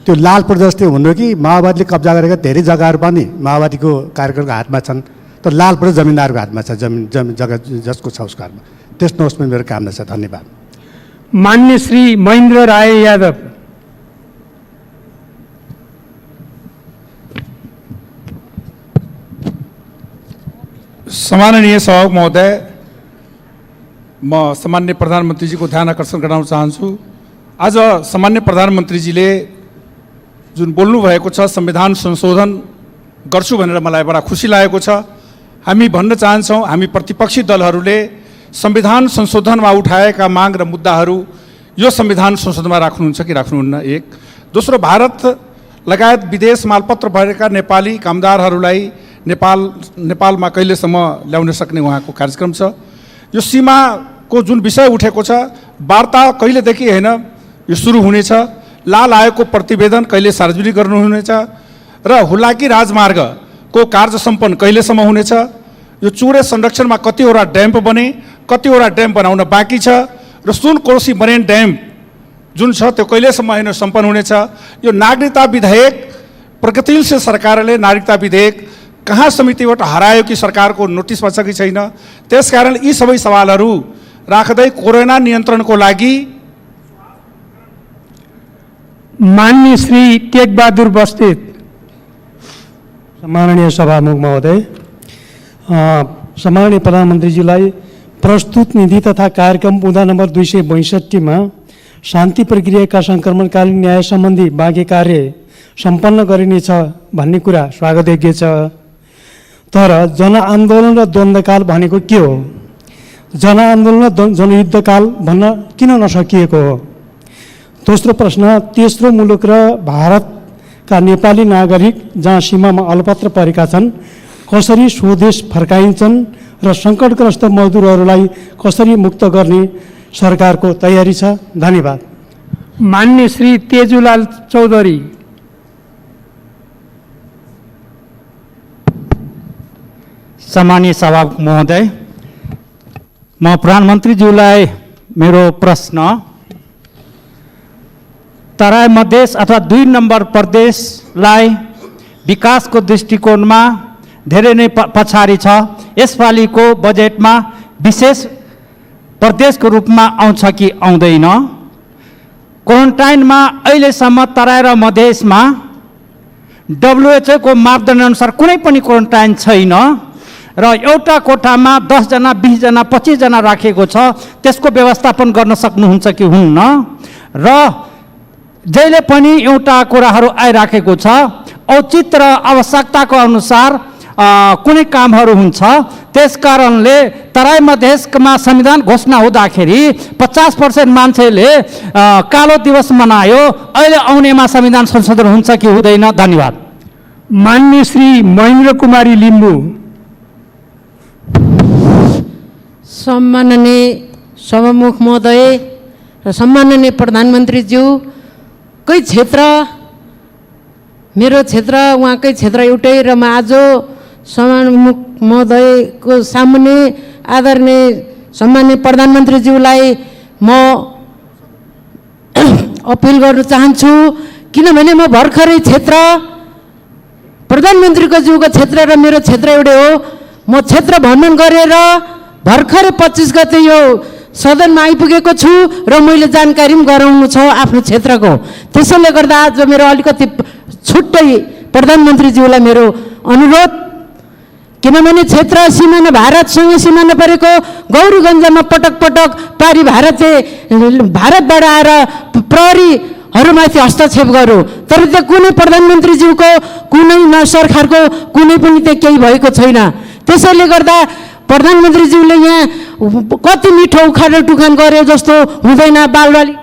त्यो लाल प्रदर्शनी हुनु कि माओवादीले कब्जा गरेका धेरै जग्गाहरू पनि माओवादीको कार्यक्रमको हातमा छन् तर लाल प्रदेश जमिनदारको हातमा छ। जग्गा जसको छ उसको हातमा। त्यस नहोस् पनि मेरो कामना छ। धन्यवाद। मान्य श्री महेन्द्र राय यादव। सम्माननीय सभामुख महोदय, म सम्मान्य प्रधानमन्त्रीजीको ध्यान आकर्षण गराउन चाहन्छु। आज सम्मान्य प्रधानमन्त्रीजीले जुन बोल्नु भएको छ संविधान संशोधन गर्छु भनेर मलाई बडा खुसी लागेको छ। हामी भन्न चाहन्छौँ हामी प्रतिपक्षी दलहरूले संविधान संशोधनमा उठाएका माग र मुद्दाहरू यो संविधान संशोधनमा राख्नुहुन्छ कि राख्नुहुन्न? एक। दोस्रो, भारत लगायत विदेश मालपत्र भएका नेपाली कामदारहरूलाई नेपालमा कहिलेसम्म ल्याउन सक्ने उहाँको कार्यक्रम छ? यो सीमाको जुन विषय उठेको छ, वार्ता कहिलेदेखि होइन यो सुरु हुनेछ? लाल आयोगको प्रतिवेदन कहिले सार्वजनिक गर्नुहुनेछ? र हुलाकी राजमार्गको कार्य सम्पन्न कहिलेसम्म हुनेछ? यो चुरे संरक्षणमा कतिवटा ड्याम्प बने, कतिवटा ड्याम्प बनाउन बाँकी छ? र सुनकोशी मरेन ड्याम जुन छ त्यो कहिलेसम्म होइन सम्पन्न हुनेछ? यो नागरिकता विधेयक प्रगतिशील सरकारले नागरिकता विधेयक कहाँ समितिबाट हरायो कि सरकारको नोटिसमा छ कि छैन? त्यसकारण यी सबै सवालहरू राख्दै कोरोना नियन्त्रणको लागि माननीय श्री टेकबहादुर बस्नेत। सम्माननीय सभामुख महोदय, सम्माननीय प्रधानमन्त्रीजीलाई प्रस्तुत नीति तथा कार्यक्रम मुद्दा नम्बर 262 शान्ति प्रक्रियाका सङ्क्रमणकालीन न्याय सम्बन्धी बाँकी कार्य सम्पन्न गरिनेछ भन्ने कुरा स्वागतयोग्य छ। तर जनआन्दोलन र द्वन्द्वकाल भनेको के हो? जनआन्दोलन र जनयुद्धकाल भन्न किन नसकिएको हो? दोस्रो प्रश्न, तेस्रो मुलुक र भारतका नेपाली नागरिक जहाँ सीमामा अलपत्र परेका छन् कसरी स्वदेश फर्काइन्छन् र सङ्कटग्रस्त मजदुरहरूलाई कसरी मुक्त गर्ने सरकारको तयारी छ? धन्यवाद। मान्य श्री तेजुलाल चौधरी। सम्मानीय सभा महोदय, म प्रधानमन्त्रीज्यूलाई मेरो प्रश्न तराई मधेस अथवा 2 नम्बर प्रदेशलाई विकासको दृष्टिकोणमा धेरै नै पछाडि छ। यसपालिको बजेटमा विशेष प्रदेशको रूपमा आउँछ कि आउँदैन? क्वारेन्टाइनमा अहिलेसम्म तराई र मधेसमा WHO को मापदण्डअनुसार कुनै पनि क्वारेन्टाइन छैन र एउटा कोठामा 10 जना, 20 जना, 25 जना राखेको छ। त्यसको व्यवस्थापन गर्न सक्नुहुन्छ कि हुन्न? र जहिले पनि एउटा कुराहरू आइराखेको छ, औचित्य र आवश्यकताको अनुसार कुनै कामहरू हुन्छ। त्यसकारणले तराई मधेसमा संविधान घोषणा हुँदाखेरि 50% मान्छेले कालो दिवस मनायो। अहिले आउनेमा संविधान संशोधन हुन्छ कि हुँदैन? धन्यवाद। मान्य श्री महेन्द्र कुमारी लिम्बू। सम्माननीय सभामुख महोदय र सम्माननीय प्रधानमन्त्रीज्यू, कै क्षेत्र मेरो क्षेत्र उहाँकै क्षेत्र एउटै र म आज सभामुख महोदयको सामुन्ने आदरणीय सम्माननीय प्रधानमन्त्रीज्यूलाई म अपिल गर्न चाहन्छु, किनभने म भर्खरै क्षेत्र प्रधानमन्त्रीको ज्यूको क्षेत्र र मेरो क्षेत्र एउटै हो। म क्षेत्र भ्रमण गरेर भर्खरै 25 गते यो सदनमा आइपुगेको छु र मैले जानकारी पनि गराउनु छ आफ्नो क्षेत्रको। त्यसैले गर्दा आज मेरो अलिकति छुट्टै प्रधानमन्त्रीज्यूलाई मेरो अनुरोध, किनभने क्षेत्र सिमाना भारतसँग सिमाना परेको गौरीगञ्जमा पटक पटक पारी भारतबाट आएर प्रहरीहरूमाथि हस्तक्षेप गर्यो, तर त्यो कुनै प्रधानमन्त्रीज्यूको कुनै न सरकारको कुनै पनि त्यो केही भएको छैन। त्यसैले गर्दा प्रधानमन्त्रीज्यूले यहाँ कति मिठो उखान टुखान गरे जस्तो हुँदैन बालबाली।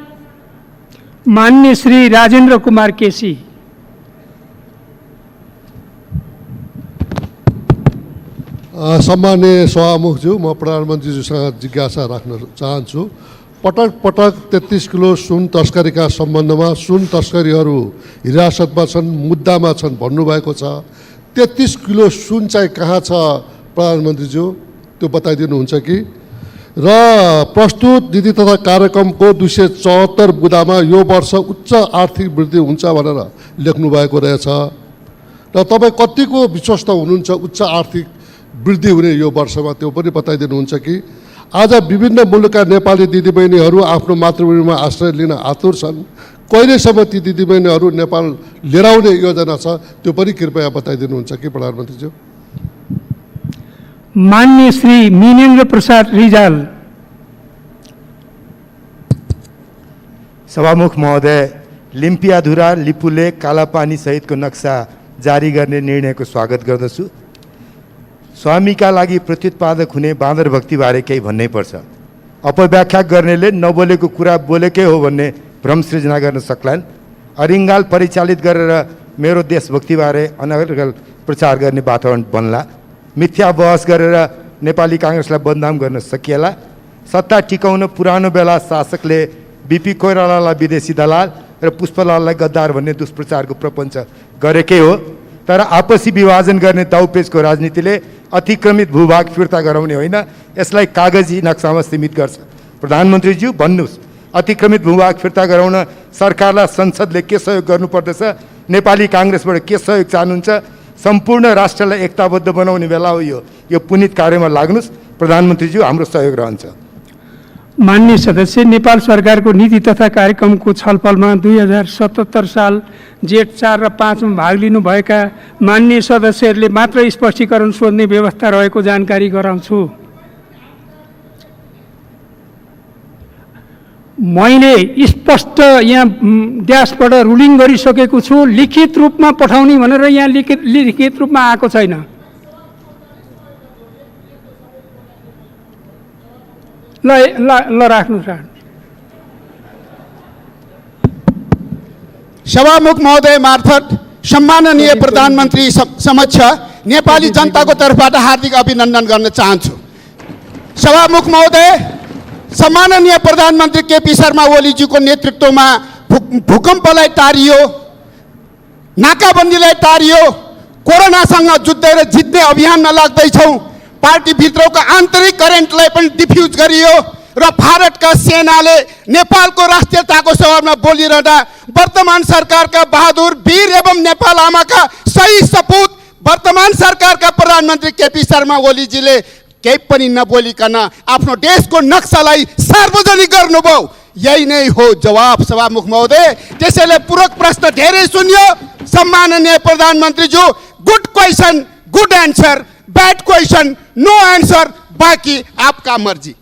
मान्य श्री राजेन्द्र कुमार केसी। सम्माननीय सभामुखज्यू, म प्रधानमन्त्रीज्यूसँग जिज्ञासा राख्न चाहन्छु। पटक पटक 33 किलो सुन तस्करीका सम्बन्धमा सुन तस्करीहरू हिरासतमा छन्, मुद्दामा छन् भन्नुभएको छ। 33 किलो सुन चाहिँ कहाँ छ प्रधानमन्त्रीज्यू, त्यो बताइदिनुहुन्छ कि? र प्रस्तुत नीति तथा कार्यक्रमको 274 बुँदामा यो वर्ष उच्च आर्थिक वृद्धि हुन्छ भनेर लेख्नु भएको रहेछ र तपाईँ कतिको विश्वस्त हुनुहुन्छ उच्च आर्थिक वृद्धि हुने यो वर्षमा, त्यो पनि बताइदिनुहुन्छ कि? आज विभिन्न मुलुकका नेपाली दिदीबहिनीहरू आफ्नो मातृभूमिमा आश्रय लिन आतुर छन्। कहिलेसम्म ती दिदीबहिनीहरू नेपाल लिएर आउने योजना छ, त्यो पनि कृपया बताइदिनुहुन्छ कि प्रधानमन्त्रीज्यू? मान्य श्री मिनेन्द्र प्रसाद रिजाल। सभामुख महोदय, लिम्पियाधुरा, लिपुलेक, कालापानी सहितको नक्सा जारी गर्ने निर्णयको स्वागत गर्दछु। स्वामीका लागि प्रत्युत्पादक हुने बाँदर भक्तिबारे केही भन्नै पर्छ। अपव्याख्या गर्नेले नबोलेको कुरा बोलेकै हो भन्ने भ्रम सृजना गर्न सक्लान्। अरिङ्गाल परिचालित गरेर मेरो देशभक्तिबारे अनर्गल प्रचार गर्ने वातावरण बन्ला। मिथ्या बहस गरेर नेपाली काङ्ग्रेसलाई बदनाम गर्न सकिएला। सत्ता टिकाउन पुरानो बेला शासकले बिपी कोइरालालाई विदेशी दलाल र पुष्पलाललाई गद्दार भन्ने दुष्प्रचारको प्रपञ्च गरेकै हो। तर आपसी विभाजन गर्ने दाउपेचको राजनीतिले अतिक्रमित भूभाग फिर्ता गराउने होइन, यसलाई कागजी नक्सामा सीमित गर्छ। प्रधानमन्त्रीज्यू भन्नुहोस्, अतिक्रमित भूभाग फिर्ता गराउन सरकारलाई संसदले के सहयोग गर्नुपर्दछ? नेपाली काङ्ग्रेसबाट के सहयोग चाहनुहुन्छ? सम्पूर्ण राष्ट्रलाई एकताबद्ध बनाउने बेला हो यो पुनित कार्यमा लाग्नुहोस्। प्रधानमन्त्रीज्यू, हाम्रो सहयोग रहन्छ। माननीय सदस्य, नेपाल सरकारको नीति तथा कार्यक्रमको छलफलमा 2077 साल जेठ 4 र 5 मा भाग लिनुभएका माननीय सदस्यहरूले मात्र स्पष्टीकरण सोध्ने व्यवस्था रहेको जानकारी गराउँछु। मैले स्पष्ट यहाँ ड्यासबाट रुलिङ गरिसकेको छु। लिखित रूपमा पठाउने भनेर यहाँ लिखित रूपमा आएको छैन। ल राख्नु सर। सभामुख महोदय मार्फत सम्माननीय प्रधानमन्त्री समक्ष नेपाली जनताको तर्फबाट हार्दिक अभिनन्दन गर्न चाहन्छु। सभामुख महोदय, सम्माननीय प्रधानमन्त्री केपी शर्मा ओलीजीको नेतृत्वमा भूकम्पलाई टारियो, नाकाबन्दीलाई टारियो, कोरोनासँग जुझेर जित्ने अभियानमा लाग्दैछौँ। पार्टीभित्रको आन्तरिक करेन्टलाई पनि डिफ्युज गरियो र भारतका सेनाले नेपालको राष्ट्रियताको सवालमा बोलिरहँदा वर्तमान सरकारका बहादुर वीर एवं नेपाल आमाका सही सपूत वर्तमान सरकारका प्रधानमन्त्री केपी शर्मा ओलीजीले केही पनि नबोलिकन आफ्नो देशको नक्सालाई सार्वजनिक गर्नुभयो। यही नै हो जवाब सभामुख महोदय। त्यसैले पूरक प्रश्न धेरै सुनियो। सम्माननीय प्रधानमन्त्रीज्यू, good question good answer, bad question no answer, बाकी आपका मर्जी।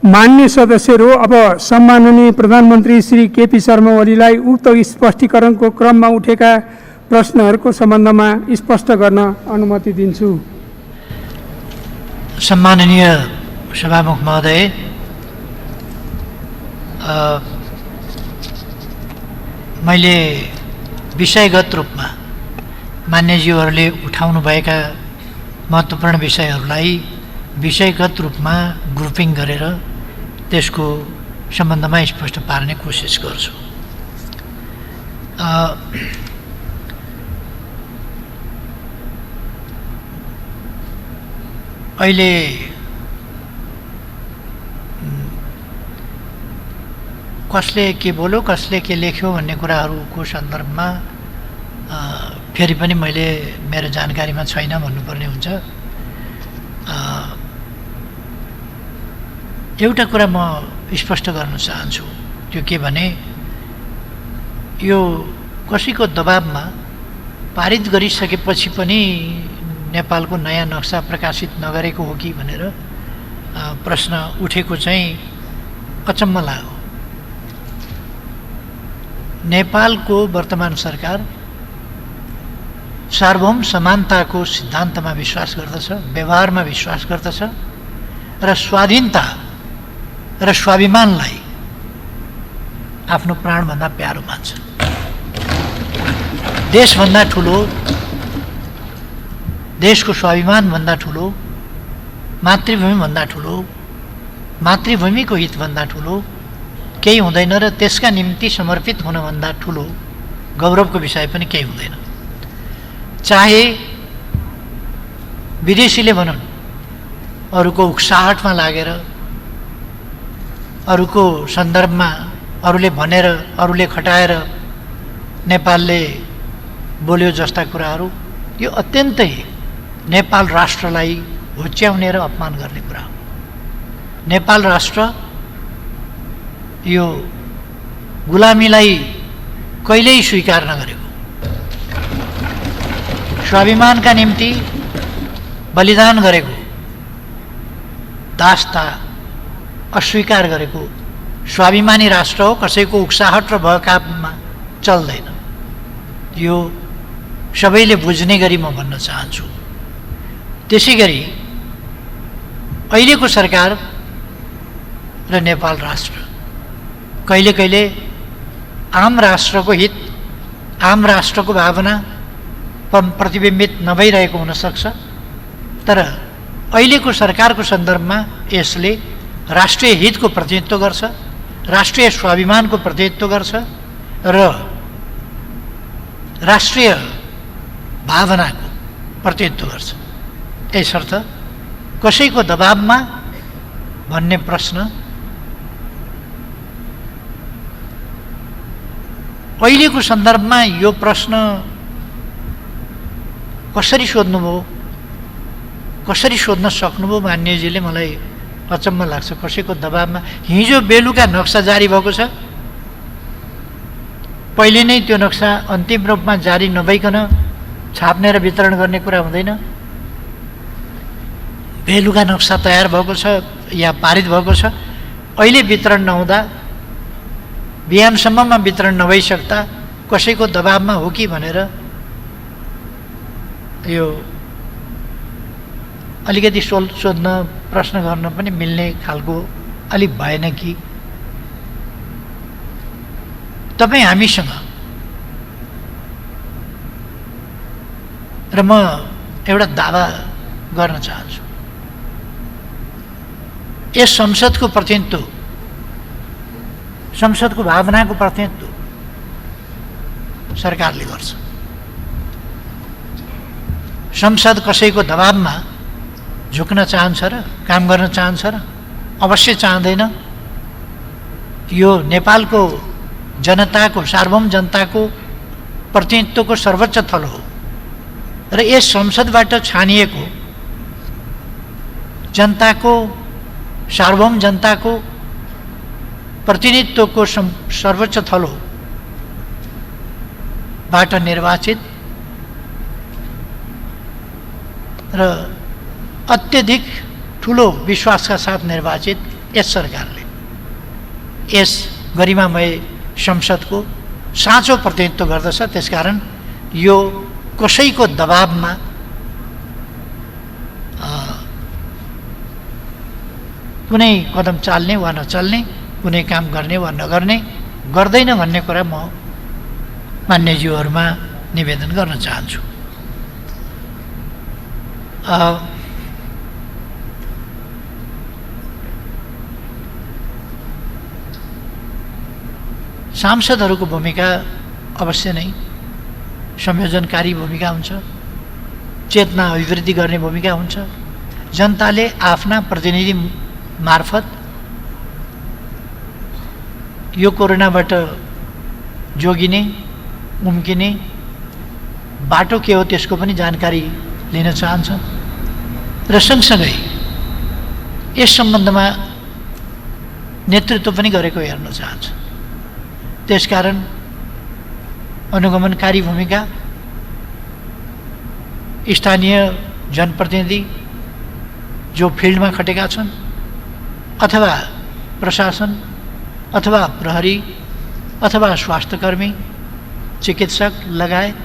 माननीय सदस्यहरू, अब सम्माननीय प्रधानमन्त्री श्री केपी शर्मा ओलीलाई उक्त स्पष्टीकरणको क्रममा उठेका प्रश्नहरूको सम्बन्धमा स्पष्ट गर्न अनुमति दिन्छु। सम्माननीय सभामुख महोदय, मैले विषयगत रूपमा मान्यज्यूहरूले उठाउनुभएका महत्त्वपूर्ण विषयहरूलाई विषयगत रूपमा ग्रुपिङ गरेर त्यसको सम्बन्धमा स्पष्ट पार्ने कोसिस गर्छु। अहिले कसले के बोल्यो, कसले के लेख्यो भन्ने कुराहरूको सन्दर्भमा फेरि पनि मैले मेरो जानकारीमा छैन भन्नुपर्ने हुन्छ। एउटा कुरा म स्पष्ट गर्न चाहन्छु, त्यो के भने यो कसैको दबाबमा पारित गरिसकेपछि पनि नेपालको नयाँ नक्सा प्रकाशित नगरेको हो कि भनेर प्रश्न उठेको चाहिँ अचम्म लाग्यो। नेपालको वर्तमान सरकार सार्वभौम समानताको सिद्धान्तमा विश्वास गर्दछ, व्यवहारमा विश्वास गर्दछ र स्वाधीनता र स्वाभिमानलाई आफ्नो प्राणभन्दा प्यारो मान्छ। देशभन्दा ठुलो, देशको स्वाभिमानभन्दा ठुलो, मातृभूमिभन्दा ठुलो, मातृभूमिको हितभन्दा ठुलो केही हुँदैन र त्यसका निम्ति समर्पित हुनभन्दा ठुलो गौरवको विषय पनि केही हुँदैन। चाहे विदेशीले भनौँ, अरूको उक्साहटमा लागेर, अरूको सन्दर्भमा अरूले भनेर, अरूले खटाएर नेपालले बोल्यो जस्ता कुराहरू, यो अत्यन्तै नेपाल राष्ट्रलाई होच्याउने र अपमान गर्ने कुरा हो। नेपाल राष्ट्र यो गुलामीलाई कहिल्यै स्वीकार नगरेको, स्वाभिमानका निम्ति बलिदान गरेको, दासता अस्वीकार गरेको स्वाभिमानी राष्ट्र हो। कसैको उक्साहट र भकापमा चल्दैन। यो सबैले बुझ्ने गरी म भन्न चाहन्छु। त्यसै गरी अहिलेको सरकार र नेपाल राष्ट्र कहिले कहिले आम राष्ट्रको हित, आम राष्ट्रको भावना प्रतिबिम्बित नभइरहेको हुनसक्छ, तर अहिलेको सरकारको सन्दर्भमा यसले राष्ट्रिय हितको प्रतिनिधित्व गर्छ, राष्ट्रिय स्वाभिमानको प्रतिनिधित्व गर्छ र राष्ट्रिय भावनाको प्रतिनिधित्व गर्छ। यसर्थ कसैको दबाबमा भन्ने प्रश्न अहिलेको सन्दर्भमा यो प्रश्न कसरी सोध्नुभयो, कसरी सोध्न सक्नुभयो मान्यजीले, मलाई अचम्म लाग्छ। कसैको दबाबमा हिजो बेलुका नक्सा जारी भएको छ, पहिले नै त्यो नक्सा अन्तिम रूपमा जारी नभइकन छाप्ने र वितरण गर्ने कुरा हुँदैन। बेलुका नक्सा तयार भएको छ या पारित भएको छ, अहिले वितरण नहुँदा, बिहानसम्ममा वितरण नभइसक्दा कसैको दबाबमा हो कि भनेर यो अलिकति सोध्न, प्रश्न गर्न पनि मिल्ने खालको अलिक भएन कि? तपाईँ हामीसँग र म एउटा दावा गर्न चाहन्छु, यस संसदको प्रतिनिधित्व, संसदको भावनाको प्रतिनिधित्व सरकारले गर्छ। संसद कसैको दबाबमा झुक्न चाहन्छ र काम गर्न चाहन्छ र? अवश्य चाहँदैन। यो नेपालको जनताको, सार्वभौम जनताको प्रतिनिधित्वको सर्वोच्च थलो हो र यस संसदबाट छानिएको जनताको, सार्वभौम जनताको प्रतिनिधित्वको सर्वोच्च थलोबाट निर्वाचित र अत्यधिक ठुलो विश्वासका साथ निर्वाचित यस सरकारले यस गरिमामय संसदको साँचो प्रतिनिधित्व गर्दछ। त्यसकारण यो कसैको दबाबमा कुनै कदम चाल्ने वा नचाल्ने, कुनै काम गर्ने वा नगर्ने गर्दैन भन्ने कुरा म मान्यज्यूहरूमा निवेदन गर्न चाहन्छु। सांसदहरूको भूमिका अवश्य नै संयोजनकारी भूमिका हुन्छ, चेतना अभिवृद्धि गर्ने भूमिका हुन्छ। जनताले आफ्ना प्रतिनिधि मार्फत यो कोरोनाबाट जोगिने, उम्किने बाटो के हो त्यसको पनि जानकारी लिन चाहन्छ र सँगसँगै यस सम्बन्धमा नेतृत्व पनि गरेको हेर्न चाहन्छ। त्यसकारण अनुगमनकारी भूमिका, स्थानीय जनप्रतिनिधि जो फिल्डमा खटेका छन्, अथवा प्रशासन, अथवा प्रहरी, अथवा स्वास्थ्यकर्मी, चिकित्सक लगायत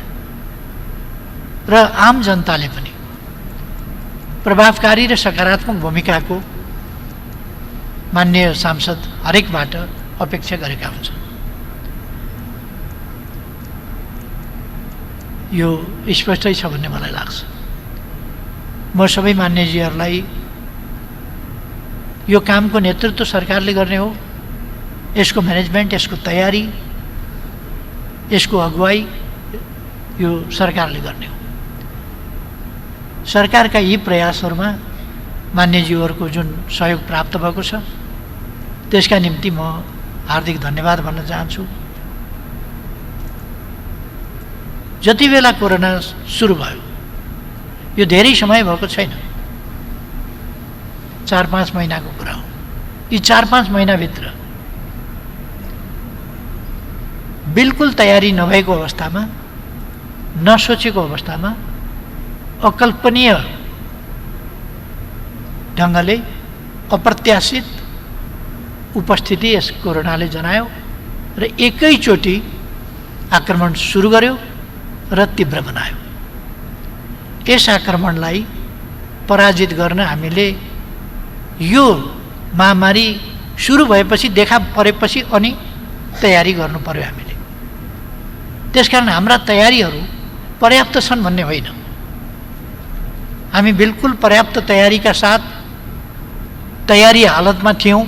र आम जनताले पनि प्रभावकारी र सकारात्मक भूमिकाको मान्य सांसद हरेकबाट अपेक्षा गरेका हुन्छन्। यो स्पष्टै छ भन्ने मलाई लाग्छ। म सबै मान्यजीहरूलाई यो कामको नेतृत्व सरकारले गर्ने हो, यसको म्यानेजमेन्ट, यसको तयारी, यसको अगुवाई यो सरकारले गर्ने हो। सरकारका यी प्रयासहरूमा मान्यज्यूहरूको जुन सहयोग प्राप्त भएको छ त्यसका निम्ति म हार्दिक धन्यवाद भन्न चाहन्छु। जति बेला कोरोना सुरु भयो, यो धेरै समय भएको छैन, 4-5 महिनाको कुरा हो। यी 4-5 महिनाभित्र बिल्कुल तयारी नभएको अवस्थामा, नसोचेको अवस्थामा, अकल्पनीय ढङ्गले अप्रत्याशित उपस्थिति यस कोरोनाले जनायो र एकैचोटि आक्रमण सुरु गर्यो र तीव्र बनायो। यस आक्रमणलाई पराजित गर्न हामीले यो महामारी सुरु भएपछि देखा परेपछि अनि तयारी गर्नु पर्यो हामीले। त्यसकारण हाम्रा तयारीहरू पर्याप्त छन् भन्ने होइन, हामी बिल्कुल पर्याप्त तयारीका साथ तयारी हालतमा थियौँ,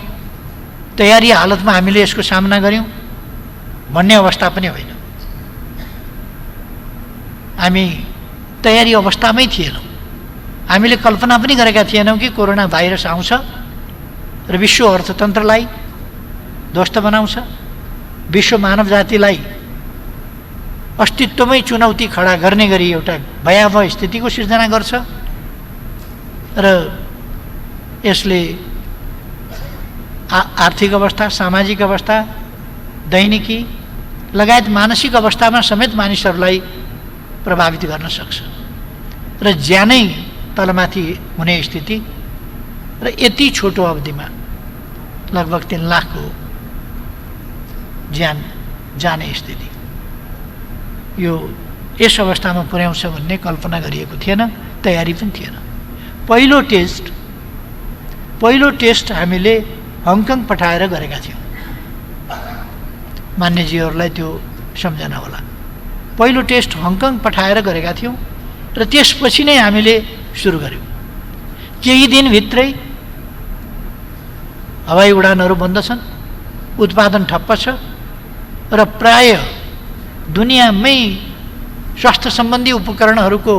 तयारी हालतमा हामीले यसको सामना गऱ्यौँ भन्ने अवस्था पनि होइन। हामी तयारी अवस्थामै थिएनौँ। हामीले कल्पना पनि गरेका थिएनौँ कि कोरोना भाइरस आउँछ र विश्व अर्थतन्त्रलाई ध्वस्त बनाउँछ, विश्व मानव जातिलाई अस्तित्वमै चुनौती खडा गर्ने गरी एउटा भयावह स्थितिको सिर्जना गर्छ र यसले आर्थिक अवस्था, सामाजिक अवस्था, दैनिकी लगायत मानसिक अवस्थामा समेत मानिसहरूलाई प्रभावित गर्न सक्छ र ज्यानै तलमाथि हुने स्थिति र यति छोटो अवधिमा लगभग 3 लाखको ज्यान जाने स्थिति, यो यस अवस्थामा पुर्याउँछ भन्ने कल्पना गरिएको थिएन, तयारी पनि थिएन। पहिलो टेस्ट हामीले हङकङ पठाएर गरेका थियौँ। मान्यजीहरूलाई त्यो सम्झना होला। पहिलो टेस्ट हङकङ पठाएर गरेका थियौँ र त्यसपछि नै हामीले सुरु गऱ्यौँ। केही दिनभित्रै हवाई उडानहरू बन्द छन्, उत्पादन ठप्प छ र प्राय दुनियाँमै स्वास्थ्य सम्बन्धी उपकरणहरूको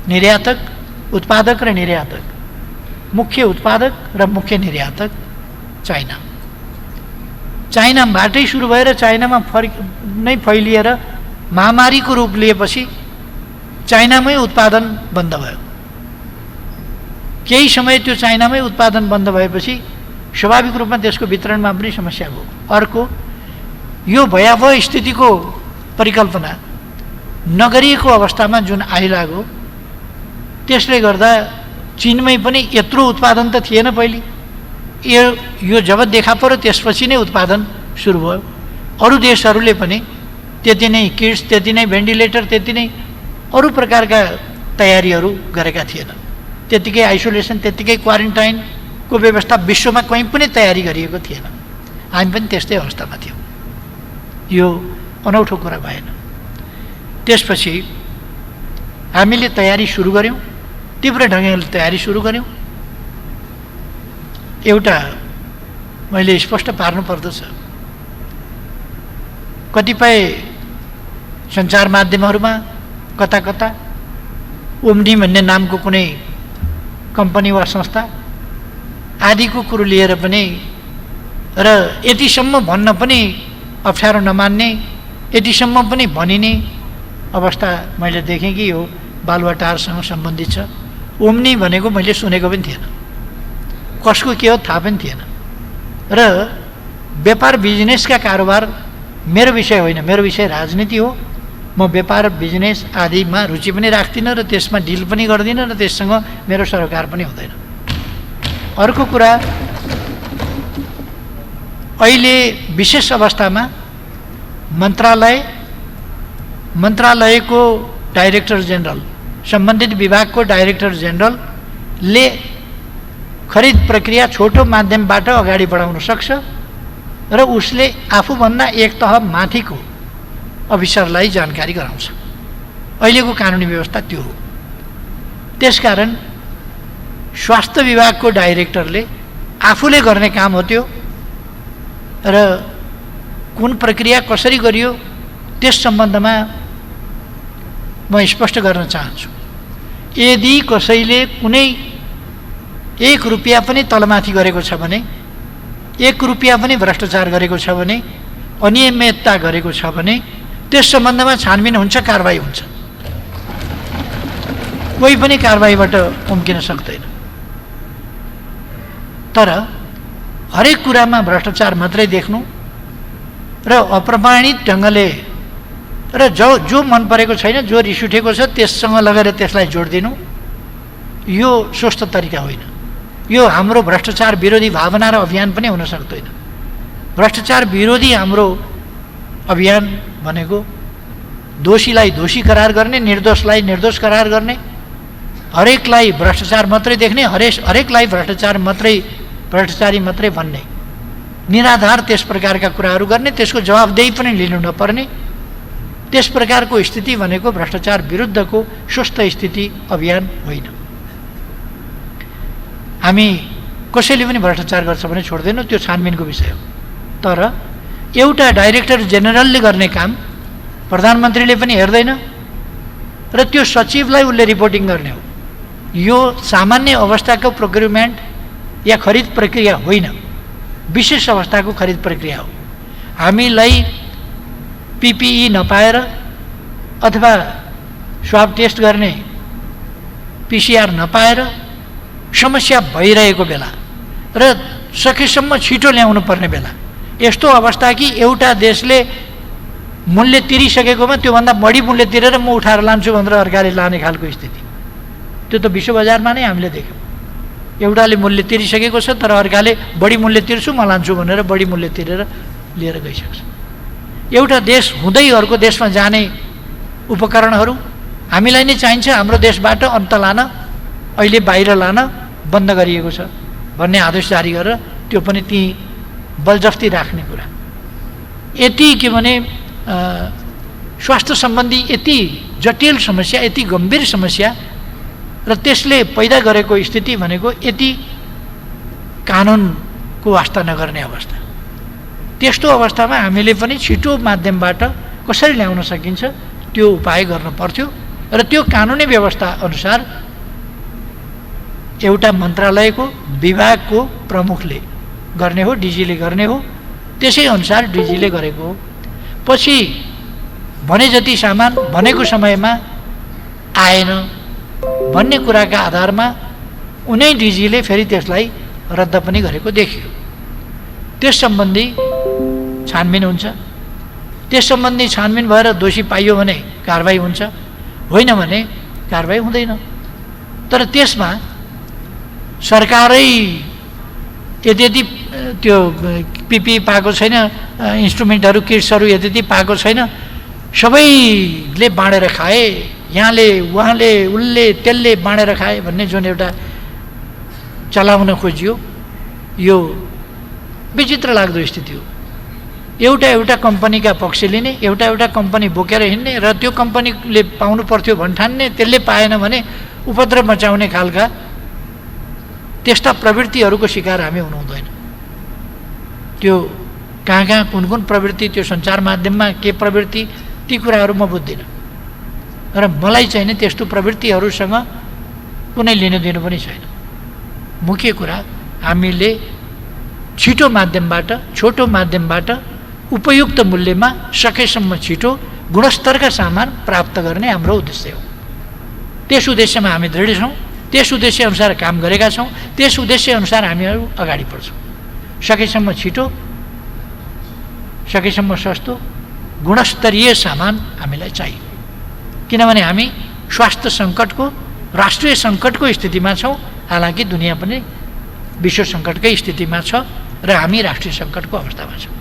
निर्यातक, उत्पादक र निर्यातक, मुख्य उत्पादक र मुख्य निर्यातक चाइना। चाइनाबाटै सुरु भएर चाइनामा नै फैलिएर महामारीको रूप लिएपछि चाइनामै उत्पादन बन्द भयो। केही समय त्यो चाइनामै उत्पादन बन्द भएपछि स्वाभाविक रूपमा त्यसको वितरणमा पनि समस्या भयो। अर्को, यो भयावह स्थितिको परिकल्पना नगरिएको अवस्थामा जुन आइलाग्यो त्यसले गर्दा चीनमै पनि यत्रो उत्पादन त थिएन पहिले, यो जब देखा पर्यो त्यसपछि नै उत्पादन सुरु भयो। अरू देशहरूले पनि त्यति नै किट्स, त्यति नै भेन्टिलेटर, त्यति नै अरू प्रकारका तयारीहरू गरेका थिएनन्। त्यतिकै आइसोलेसन, त्यतिकै क्वारेन्टाइनको व्यवस्था विश्वमा कहीँ पनि तयारी गरिएको थिएन। हामी पनि त्यस्तै अवस्थामा थियौँ। यो अनौठो कुरा भएन। त्यसपछि हामीले तयारी सुरु गऱ्यौँ, तीव्र ढङ्गले तयारी सुरु गऱ्यौँ। एउटा मैले स्पष्ट पार्नु पर्दछ, कतिपय सञ्चार माध्यमहरूमा कता कता ओम्नी भन्ने नामको कुनै कम्पनी वा संस्था आदिको कुरो लिएर पनि र यतिसम्म भन्न पनि अप्ठ्यारो नमान्ने, यतिसम्म पनि भनिने अवस्था मैले देखेँ कि यो बालुवाटारसँग सम्बन्धित छ। ओम्नी भनेको मैले सुनेको पनि थिएन, कसको के हो थाहा पनि थिएन। र व्यापार बिजनेसका कारोबार मेरो विषय होइन, मेरो विषय राजनीति हो। म व्यापार बिजनेस आदिमा रुचि पनि राख्दिनँ र त्यसमा डिल पनि गर्दिनँ र त्यससँग मेरो सरोकार पनि हुँदैन। अर्को कुरा, अहिले विशेष अवस्थामा मन्त्रालयको डाइरेक्टर जेनरल, सम्बन्धित विभागको डाइरेक्टर जेनरलले खरिद प्रक्रिया छोटो माध्यमबाट अगाडि बढाउन सक्छ र उसले आफूभन्दा एक तह माथिको अफिसरलाई जानकारी गराउँछ। अहिलेको कानुनी व्यवस्था त्यो हो। त्यसकारण स्वास्थ्य विभागको डाइरेक्टरले आफूले गर्ने काम हो त्यो, र कुन प्रक्रिया कसरी गरियो त्यस सम्बन्धमा म स्पष्ट गर्न चाहन्छु। यदि कसैले कुनै 1 रुपियाँ पनि तलमाथि गरेको छ भने, 1 रुपियाँ पनि भ्रष्टाचार गरेको छ भने, अनियमितता गरेको छ भने त्यस सम्बन्धमा छानबिन हुन्छ, कारबाही हुन्छ। कोही पनि कारबाहीबाट उम्किन सक्दैन। तर हरेक कुरामा भ्रष्टाचार मात्रै देख्नु र अप्रमाणित ढङ्गले र जो मन परेको छैन, जो रिस उठेको छ त्यससँग लगेर त्यसलाई जोडिदिनु, यो स्वस्थ तरिका होइन। यो हाम्रो भ्रष्टाचार विरोधी भावना र अभियान पनि हुन सक्दैन। भ्रष्टाचार विरोधी हाम्रो अभियान भनेको दोषीलाई दोषी करार गर्ने, निर्दोषलाई निर्दोष करार गर्ने, हरेकलाई भ्रष्टाचार मात्रै देख्ने, हरेकलाई भ्रष्टाचारी मात्रै भन्ने, निराधार त्यस प्रकारका कुराहरू गर्ने, त्यसको जवाबदेही पनि लिनु नपर्ने, त्यस प्रकारको स्थिति भनेको भ्रष्टाचार विरुद्धको स्वस्थ स्थिति अभियान होइन। हामी कसैले पनि भ्रष्टाचार गर्छ भने छोड्दैनौँ, त्यो छानबिनको विषय हो। तर एउटा डाइरेक्टर जेनरलले गर्ने काम प्रधानमन्त्रीले पनि हेर्दैन र त्यो सचिवलाई उसले रिपोर्टिङ गर्ने हो। यो सामान्य अवस्थाको प्रोक्युरमेन्ट या खरिद प्रक्रिया होइन, विशेष अवस्थाको खरिद प्रक्रिया हो। हामीलाई पिपिई नपाएर अथवा स्वाब टेस्ट गर्ने पिसिआर नपाएर समस्या भइरहेको बेला र सकेसम्म छिटो ल्याउनु पर्ने बेला, यस्तो अवस्था कि एउटा देशले मूल्य तिरिसकेकोमा त्योभन्दा बढी मूल्य तिरेर म उठाएर लान्छु भनेर अर्काले लाने खालको स्थिति, त्यो त विश्व बजारमा नै हामीले देख्यौँ। एउटाले मूल्य तिरिसकेको छ तर अर्काले बढी मूल्य तिर्छु म लान्छु भनेर बढी मूल्य तिरेर लिएर गइसक्छ। एउटा देश हुँदै अर्को देशमा जाने उपकरणहरू हामीलाई नै चाहिन्छ, हाम्रो देशबाट अन्त लान, अहिले बाहिर लान बन्द गरिएको छ भन्ने आदेश जारी गरेर त्यो पनि ती बलजफ्ती राख्ने कुरा। यति के भने स्वास्थ्य सम्बन्धी यति जटिल समस्या, यति गम्भीर समस्या र त्यसले पैदा गरेको स्थिति भनेको यति कानुनको वास्ता नगर्ने अवस्था। त्यस्तो अवस्थामा हामीले पनि छिटो माध्यमबाट कसरी ल्याउन सकिन्छ त्यो उपाय गर्नु पर्थ्यो र त्यो कानुनी व्यवस्था अनुसार एउटा मन्त्रालयको विभागको प्रमुखले गर्ने हो, डिजीले गर्ने हो, त्यसै अनुसार डिजीले गरेको हो। पछि भने जति सामान भनेको समयमा आएन भन्ने कुराका आधारमा उनै डिजीले फेरि त्यसलाई रद्द पनि गरेको देखियो। त्यस सम्बन्धी छानबिन हुन्छ, त्यस सम्बन्धी छानबिन भएर दोषी पाइयो भने कारबाही हुन्छ, होइन भने कारबाही हुँदैन। तर त्यसमा सरकारै यदि त्यो पिपी पाएको छैन, इन्स्ट्रुमेन्टहरू किट्सहरू यदि पाएको छैन, सबैले बाँडेर खाए, यहाँले उहाँले उसले त्यसले बाँडेर खाए भन्ने जुन एउटा चलाउन खोजियो, यो विचित्र लाग्दो स्थिति हो। एउटा कम्पनीका पक्ष लिने, एउटा कम्पनी बोकेर हिँड्ने र त्यो कम्पनीले पाउनु पर्थ्यो भन्ठान्ने, त्यसले पाएन भने उपद्रव मचाउने खालका त्यस्ता प्रवृत्तिहरूको शिकार हामी हुनु हुँदैन। त्यो कहाँ कुन प्रवृत्ति, त्यो सञ्चार माध्यममा के प्रवृत्ति, ती कुराहरू म बुझ्दिनँ र मलाई चाहिँ नि त्यस्तो प्रवृत्तिहरूसँग कुनै लिनुदिनु पनि छैन। मुख्य कुरा हामीले छिटो माध्यमबाट, छोटो माध्यमबाट उपयुक्त मूल्यमा सकेसम्म छिटो गुणस्तरका सामान प्राप्त गर्ने हाम्रो उद्देश्य हो। त्यस उद्देश्यमा हामी दृढ छौँ, त्यस उद्देश्य अनुसार काम गरेका छौँ, त्यस उद्देश्य अनुसार हामीहरू अगाडि बढ्छौँ। सकेसम्म छिटो, सकेसम्म सस्तो, गुणस्तरीय सामान हामीलाई चाहियो। किनभने हामी स्वास्थ्य सङ्कटको, राष्ट्रिय सङ्कटको स्थितिमा छौँ, हालाकि दुनियाँ पनि विश्व सङ्कटकै स्थितिमा छ र हामी राष्ट्रिय सङ्कटको अवस्थामा छौँ।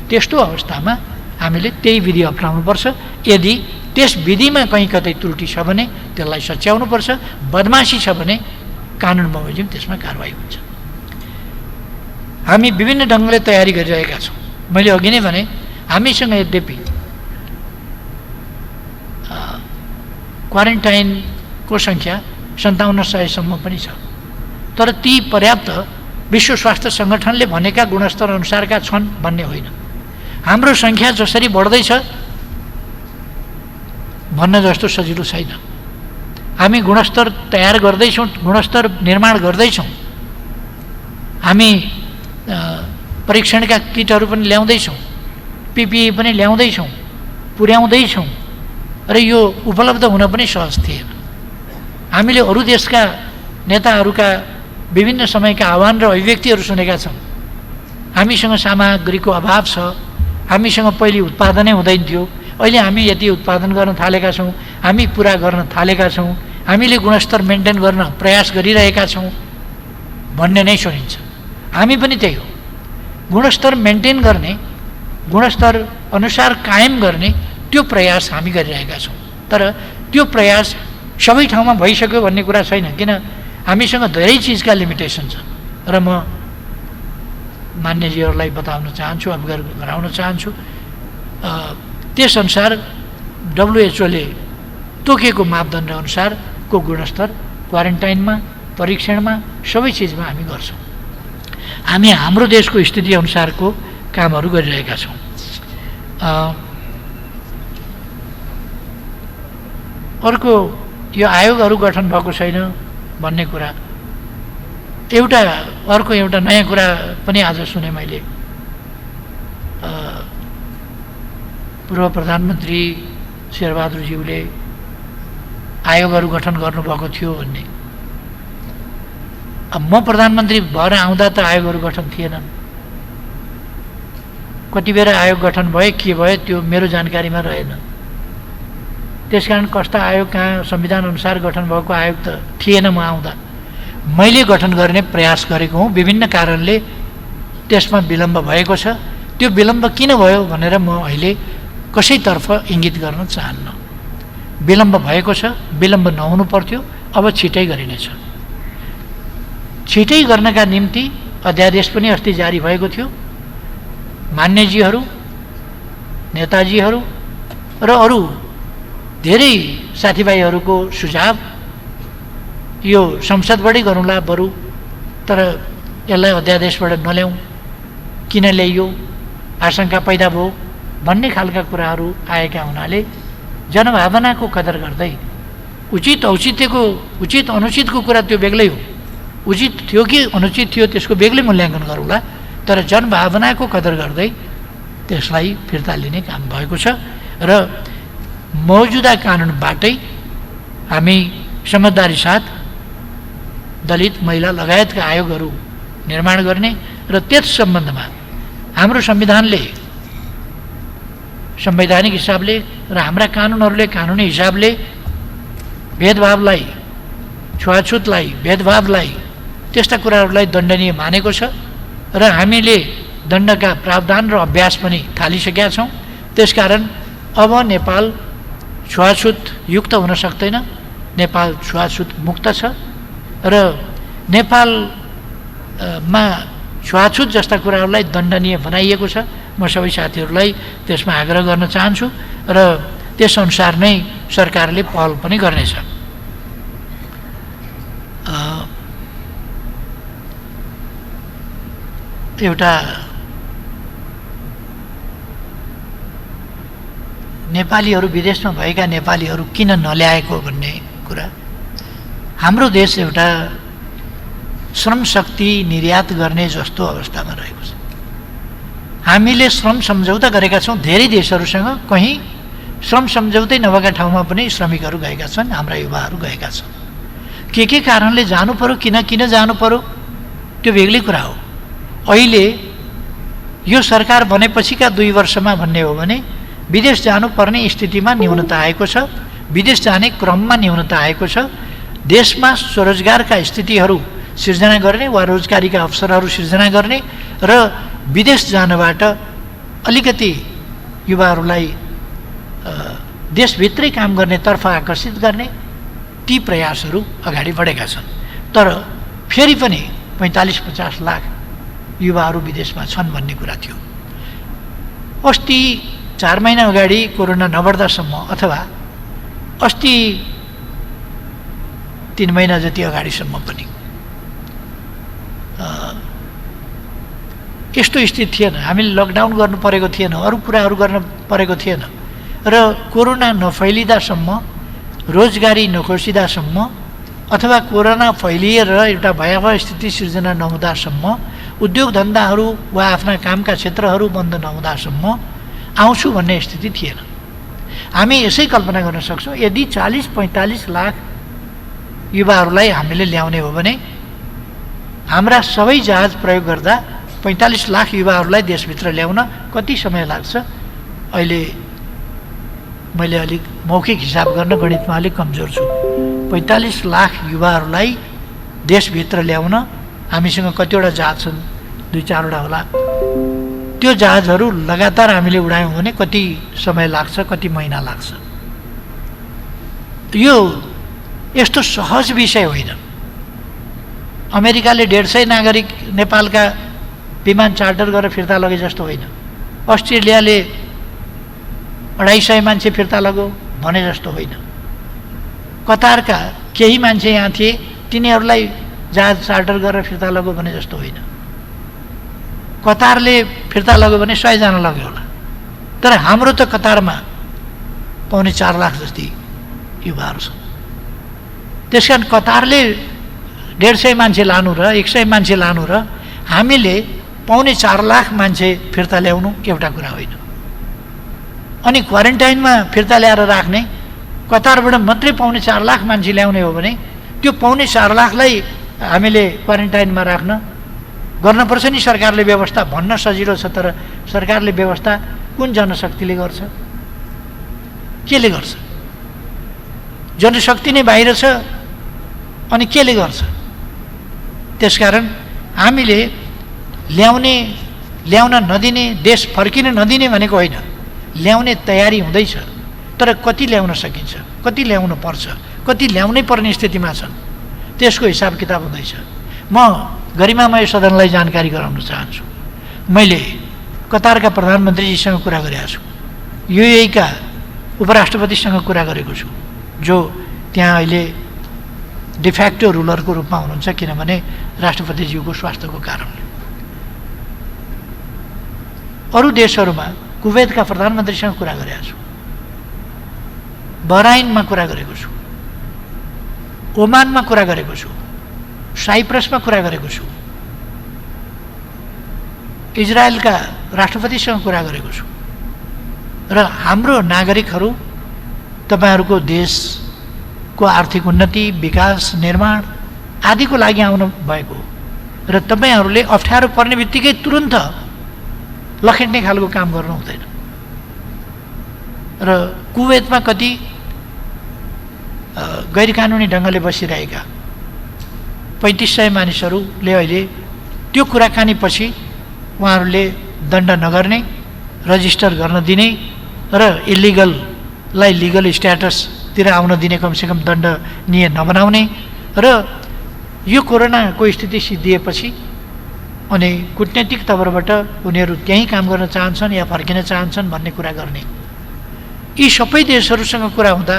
त्यस्तो अवस्थामा हामीले त्यही विधि अपनाउनुपर्छ। यदि त्यस विधिमा कहीँ कतै त्रुटि छ भने त्यसलाई सच्याउनुपर्छ, बदमासी छ भने कानुन बमोजिम त्यसमा कारवाही हुन्छ। हामी विभिन्न ढङ्गले तयारी गरिरहेका छौँ। मैले अघि नै भने हामीसँग यद्यपि क्वारेन्टाइनको सङ्ख्या 5700सम्म पनि छ, तर ती पर्याप्त विश्व स्वास्थ्य सङ्गठनले भनेका गुणस्तर अनुसारका छन् भन्ने होइन। हाम्रो सङ्ख्या जसरी बढ्दैछ भन्न जस्तो सजिलो छैन। हामी गुणस्तर तयार गर्दैछौँ, गुणस्तर निर्माण गर्दैछौँ, हामी परीक्षणका किटहरू पनि ल्याउँदैछौँ, पिपिई पनि ल्याउँदैछौँ, पुर्याउँदैछौँ र यो उपलब्ध हुन पनि सहज थिएन। हामीले अरू देशका नेताहरूका विभिन्न समयका आह्वान र अभिव्यक्तिहरू सुनेका छौँ। हामीसँग सामग्रीको अभाव छ, हामीसँग पहिले उत्पादनै हुँदैन थियो, अहिले हामी यति उत्पादन गर्न थालेका छौँ, हामी पुरा गर्न थालेका छौँ, हामीले गुणस्तर मेन्टेन गर्न प्रयास गरिरहेका छौँ भन्ने नै सुनिन्छ। हामी पनि त्यही हो। गुणस्तर मेन्टेन गर्ने, गुणस्तर अनुसार कायम गर्ने त्यो प्रयास हामी गरिरहेका छौँ। तर त्यो प्रयास सबै ठाउँमा भइसक्यो भन्ने कुरा छैन, किन हामीसँग धेरै चिजका लिमिटेसन छ र म मान्यजीहरूलाई बताउन चाहन्छु, अवगत गराउन चाहन्छु। त्यसअनुसार WHO ले तोकेको मापदण्ड अनुसारको गुणस्तर क्वारेन्टाइनमा, परीक्षणमा, सबै चिजमा हामी गर्छौँ। हामी हाम्रो देशको स्थिति अनुसारको कामहरू गरिरहेका छौँ। अर्को यो आयोगहरू गठन भएको छैन भन्ने कुरा, अर्को एउटा नयाँ कुरा पनि आज सुने मैले। पूर्व प्रधानमन्त्री शेरबहादुरज्यूले आयोगहरू गठन गर्नुभएको थियो भन्ने। अब म प्रधानमन्त्री भएर आउँदा त आयोगहरू गठन थिएनन्। कति बेर आयोग गठन भए के भयो त्यो मेरो जानकारीमा रहेन। त्यसकारण कस्ता आयोग कहाँ संविधान अनुसार गठन भएको आयोग त थिएन म आउँदा। मैले गठन गर्ने प्रयास गरेको हुँ। विभिन्न कारणले त्यसमा विलम्ब भएको छ। त्यो विलम्ब किन भयो भनेर म अहिले कसैतर्फ इङ्गित गर्न चाहन्न। विलम्ब भएको छ, विलम्ब नहुनु पर्थ्यो, अब छिटै गरिनेछ। छिटै गर्नका निम्ति अध्यादेश पनि अस्ति जारी भएको थियो। मान्यजीहरू, नेताजीहरू र अरू धेरै साथीभाइहरूको सुझाव यो संसदबाटै गरौँला बरु, तर यसलाई अध्यादेशबाट नल्याउँ, किन ल्याइयो, आशंका पैदा भयो भन्ने खालका कुराहरू आएका हुनाले जनभावनाको कदर गर्दै उचित औचित्यको, उचित अनुचितको कुरा त्यो बेग्लै हो। उचित थियो कि अनुचित थियो त्यसको बेग्लै मूल्याङ्कन गरौँला, तर जनभावनाको कदर गर्दै त्यसलाई फिर्ता लिने काम भएको छ। र मौजुदा कानुनबाटै हामी समझदारी साथ दलित, महिला लगायतका आयोगहरू निर्माण गर्ने र त्यस सम्बन्धमा हाम्रो संविधानले संवैधानिक हिसाबले र हाम्रा कानुनहरूले कानुनी हिसाबले भेदभावलाई, छुवाछुतलाई, भेदभावलाई, त्यस्ता कुराहरूलाई दण्डनीय मानेको छ र हामीले दण्डका प्रावधान र अभ्यास पनि थालिसकेका छौँ। त्यसकारण अब नेपाल छुवाछुत युक्त हुन सक्दैन, नेपाल छुवाछुत मुक्त छ र नेपालमा छुवाछुत जस्ता कुराहरूलाई दण्डनीय बनाइएको छ। म सबै साथीहरूलाई त्यसमा आग्रह गर्न चाहन्छु र त्यसअनुसार नै सरकारले पहल पनि गर्नेछ। एउटा नेपालीहरू, विदेशमा भएका नेपालीहरू किन नल्याएको भन्ने कुरा, हाम्रो देश एउटा श्रम शक्ति निर्यात गर्ने जस्तो अवस्थामा रहेको छ। हामीले श्रम सम्झौता गरेका छौँ धेरै देशहरूसँग, कहीँ श्रम सम्झौतै नभएका ठाउँमा पनि श्रमिकहरू गएका छन्, हाम्रा युवाहरू गएका छन्। के कारणले जानु पर्यो, किन जानु पर्यो त्यो बेग्लै कुरा हो। अहिले यो सरकार बनेपछिका 2 वर्षमा भन्ने हो भने विदेश जानुपर्ने स्थितिमा न्यूनता आएको छ, विदेश जाने क्रममा न्यूनता आएको छ। देशमा स्वरोजगारका स्थितिहरू सिर्जना गर्ने वा रोजगारीका अवसरहरू सिर्जना गर्ने र विदेश जानबाट अलिकति युवाहरूलाई देशभित्रै काम गर्नेतर्फ आकर्षित गर्ने ती प्रयासहरू अगाडि बढेका छन्। तर फेरि पनि 45-50 लाख युवाहरू विदेशमा छन् भन्ने कुरा थियो। अस्ति 4 महिना अगाडि कोरोना नबढ्दासम्म अथवा अस्ति 3 महिना जति अगाडिसम्म पनि यस्तो स्थिति थिएन। हामीले लकडाउन गर्नु परेको थिएन, अरू कुराहरू गर्न परेको थिएन र कोरोना नफैलिदासम्म, रोजगारी नखोसिदासम्म अथवा कोरोना फैलिएर एउटा भयावह स्थिति सिर्जना नहुँदासम्म, उद्योग धन्दाहरू वा आफ्ना कामका क्षेत्रहरू बन्द नहुँदासम्म आउँछु भन्ने स्थिति थिएन। हामी यसै कल्पना गर्न सक्छौँ, यदि 40-45 लाख युवाहरूलाई हामीले ल्याउने हो भने हाम्रा सबै जहाज प्रयोग गर्दा 45 लाख युवाहरूलाई देशभित्र ल्याउन कति समय लाग्छ? अहिले मैले अलिक मौखिक हिसाब गर्न गणितमा अलिक कमजोर छु। 45 लाख युवाहरूलाई देशभित्र ल्याउन हामीसँग कतिवटा जहाज छन्? 2-4 वटा होला। त्यो जहाजहरू लगातार हामीले उडायौँ भने कति समय लाग्छ, कति महिना लाग्छ। यो यस्तो सहज विषय होइन। अमेरिकाले 150 नागरिक नेपालका विमान चार्टर गरेर फिर्ता लगे जस्तो होइन। अस्ट्रेलियाले 250 मान्छे फिर्ता लग्यो भने जस्तो होइन। कतारका केही मान्छे यहाँ थिए, तिनीहरूलाई जहाज चार्टर गरेर फिर्ता लग्यो भने जस्तो होइन। कतारले फिर्ता लग्यो भने 100 जना लग्यो होला, तर हाम्रो त कतारमा 4.25 लाख जति युवाहरू छन्। त्यसकारण कतारले 150 मान्छे लानु र 100 मान्छे लानु र हामीले 4.25 लाख मान्छे फिर्ता ल्याउनु एउटा कुरा होइन। अनि क्वारेन्टाइनमा फिर्ता ल्याएर राख्ने, कतारबाट मात्रै 4.25 लाख मान्छे ल्याउने हो भने त्यो 4.25 लाखलाई हामीले क्वारेन्टाइनमा राख्न गर्नुपर्छ नि सरकारले व्यवस्था। भन्न सजिलो छ, तर सरकारले व्यवस्था कुन जनशक्तिले गर्छ, केले गर्छ? जनशक्ति नै बाहिर छ, अनि केले गर्छ? त्यसकारण हामीले ल्याउन नदिने, देश फर्किन नदिने भनेको होइन, ल्याउने तयारी हुँदैछ। तर कति ल्याउन सकिन्छ, कति ल्याउनु पर्छ, कति ल्याउनै पर्ने स्थितिमा छन्, त्यसको हिसाब किताब हुँदैछ। म गरिमामय सदनलाई जानकारी गराउन चाहन्छु। मैले कतारका प्रधानमन्त्रीजीसँग कुरा गरेको छु, युएई का उपराष्ट्रपतिसँग कुरा गरेको छु, जो त्यहाँ अहिले डिफ्याक्टो रुलरको रूपमा हुनुहुन्छ, किनभने राष्ट्रपतिज्यूको स्वास्थ्यको कारणले। अरू देशहरूमा कुवेतका प्रधानमन्त्रीसँग कुरा गरेको छु, बहराइनमा कुरा गरेको छु, ओमानमा कुरा गरेको छु, साइप्रसमा कुरा गरेको छु, इजरायलका राष्ट्रपतिसँग कुरा गरेको छु। र हाम्रो नागरिकहरू तपाईँहरूको देशको आर्थिक उन्नति, विकास, निर्माण आदिको लागि आउनु भएको र तपाईँहरूले अप्ठ्यारो पर्ने बित्तिकै तुरुन्त लखेट्ने खालको काम गर्नु हुँदैन। र कुवेतमा कति गैरकानुनी ढङ्गले बसिरहेका 3500 मानिसहरूले अहिले त्यो कुराकानीपछि उहाँहरूले दण्ड नगर्ने, रजिस्टर गर्न दिने र इलिगललाई लिगल स्ट्याटसतिर आउन दिने, कमसेकम दण्डनीय नबनाउने। र यो कोरोनाको स्थिति सिद्धिएपछि अनि कूटनीतिक तवरबाट उनीहरू त्यहीँ काम गर्न चाहन्छन् या फर्किन चाहन्छन् भन्ने कुरा गर्ने। यी सबै देशहरूसँग कुरा हुँदा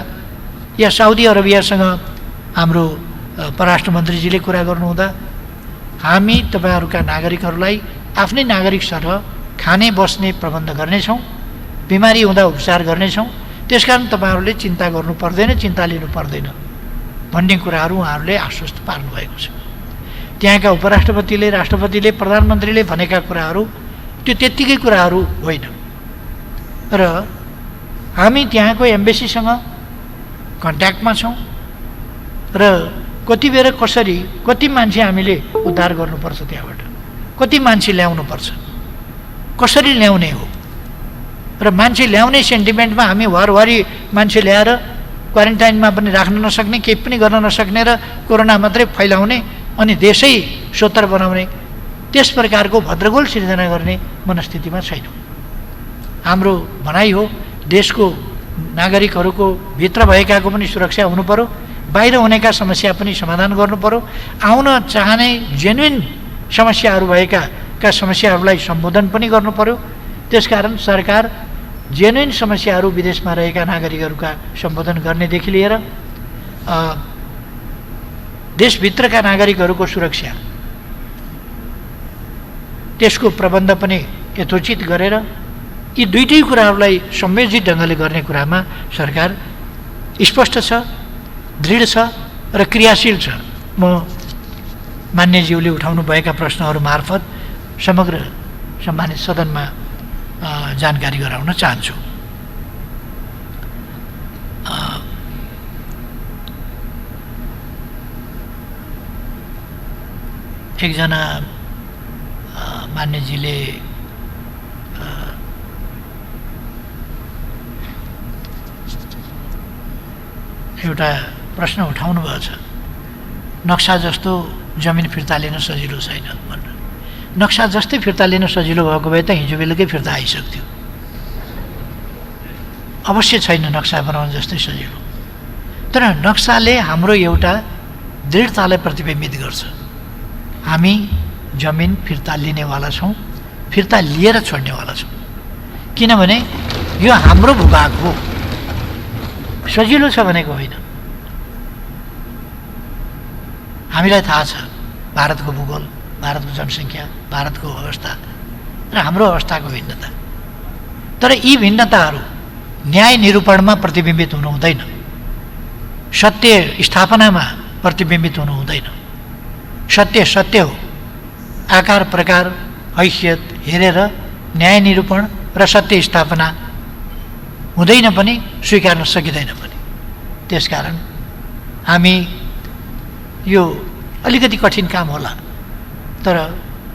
या साउदी अरबियासँग हाम्रो परराष्ट्र मन्त्रीजीले कुरा गर्नुहुँदा हामी तपाईँहरूका नागरिकहरूलाई आफ्नै नागरिक सरह खाने बस्ने प्रबन्ध गर्नेछौँ, बिमारी हुँदा उपचार गर्नेछौँ। त्यसकारण तपाईँहरूले चिन्ता गर्नु पर्दैन, चिन्ता लिनु पर्दैन भन्ने कुराहरू उहाँहरूले आश्वस्त पार्नुभएको छ। त्यहाँका उपराष्ट्रपतिले, राष्ट्रपतिले, प्रधानमन्त्रीले भनेका कुराहरू त्यो त्यत्तिकै कुराहरू होइन। र हामी त्यहाँको एम्बेसीसँग कन्ट्याक्टमा छौँ र कति बेर कसरी कति मान्छे हामीले उद्धार गर्नुपर्छ, त्यहाँबाट कति मान्छे ल्याउनुपर्छ, कसरी ल्याउने हो। र मान्छे ल्याउने सेन्टिमेन्टमा हामी वारवारी मान्छे ल्याएर क्वारेन्टाइनमा पनि राख्न नसक्ने, केही पनि गर्न नसक्ने र कोरोना मात्रै फैलाउने अनि देशै सोतर बनाउने, त्यस प्रकारको भद्रगोल सिर्जना गर्ने मनस्थितिमा छैनौँ। हाम्रो भनाइ हो देशको नागरिकहरूको भित्र भएकाको पनि सुरक्षा हुनु पर्यो, बाहिर हुनेका समस्या पनि समाधान गर्नु पर्यो। आउन चाहने जेन्युन समस्याहरू भएका समस्याहरूलाई सम्बोधन पनि गर्नु पर्यो। त्यसकारण सरकार जेन्युन समस्याहरू विदेशमा रहेका नागरिकहरूका सम्बोधन गर्नेदेखि लिएर देशभित्रका नागरिकहरूको सुरक्षा, त्यसको प्रबन्ध पनि यथोचित गरेर यी दुईटै कुराहरूलाई संयोजित ढङ्गले गर्ने कुरामा सरकार स्पष्ट छ, दृढ छ र क्रियाशील छ। म मान्यज्यूले उठाउनु भएका प्रश्नहरू मार्फत समग्र सम्मानित सदनमा जानकारी गराउन चाहन्छु। एकजना मान्यजीले एउटा प्रश्न उठाउनु भएको छ, नक्सा जस्तो जमिन फिर्ता लिन सजिलो छैन भनेर। नक्सा जस्तै फिर्ता लिन सजिलो भएको भए त हिजो बेलुकै फिर्ता आइसक्थ्यो। अवश्य छैन नक्सा बनाउन जस्तै सजिलो, तर नक्साले हाम्रो एउटा दृढतालाई प्रतिबिम्बित गर्छ। हामी जमिन फिर्ता लिनेवाला छौँ, फिर्ता लिएर छोड्नेवाला छौँ, किनभने यो हाम्रो भूभाग हो। सजिलो छ भनेको होइन। हामीलाई थाहा छ भारतको भूगोल, भारतको जनसङ्ख्या, भारतको अवस्था र हाम्रो अवस्थाको भिन्नता, तर यी भिन्नताहरू न्याय निरूपणमा प्रतिबिम्बित हुनु हुँदैन, सत्य स्थापनामा प्रतिबिम्बित हुनु हुँदैन। सत्य सत्य हो, आकार प्रकार हैसियत हेरेर न्याय निरूपण र सत्य स्थापना हुँदैन पनि, स्वीकार्न सकिँदैन पनि। त्यसकारण हामी यो अलिकति कठिन काम होला, तर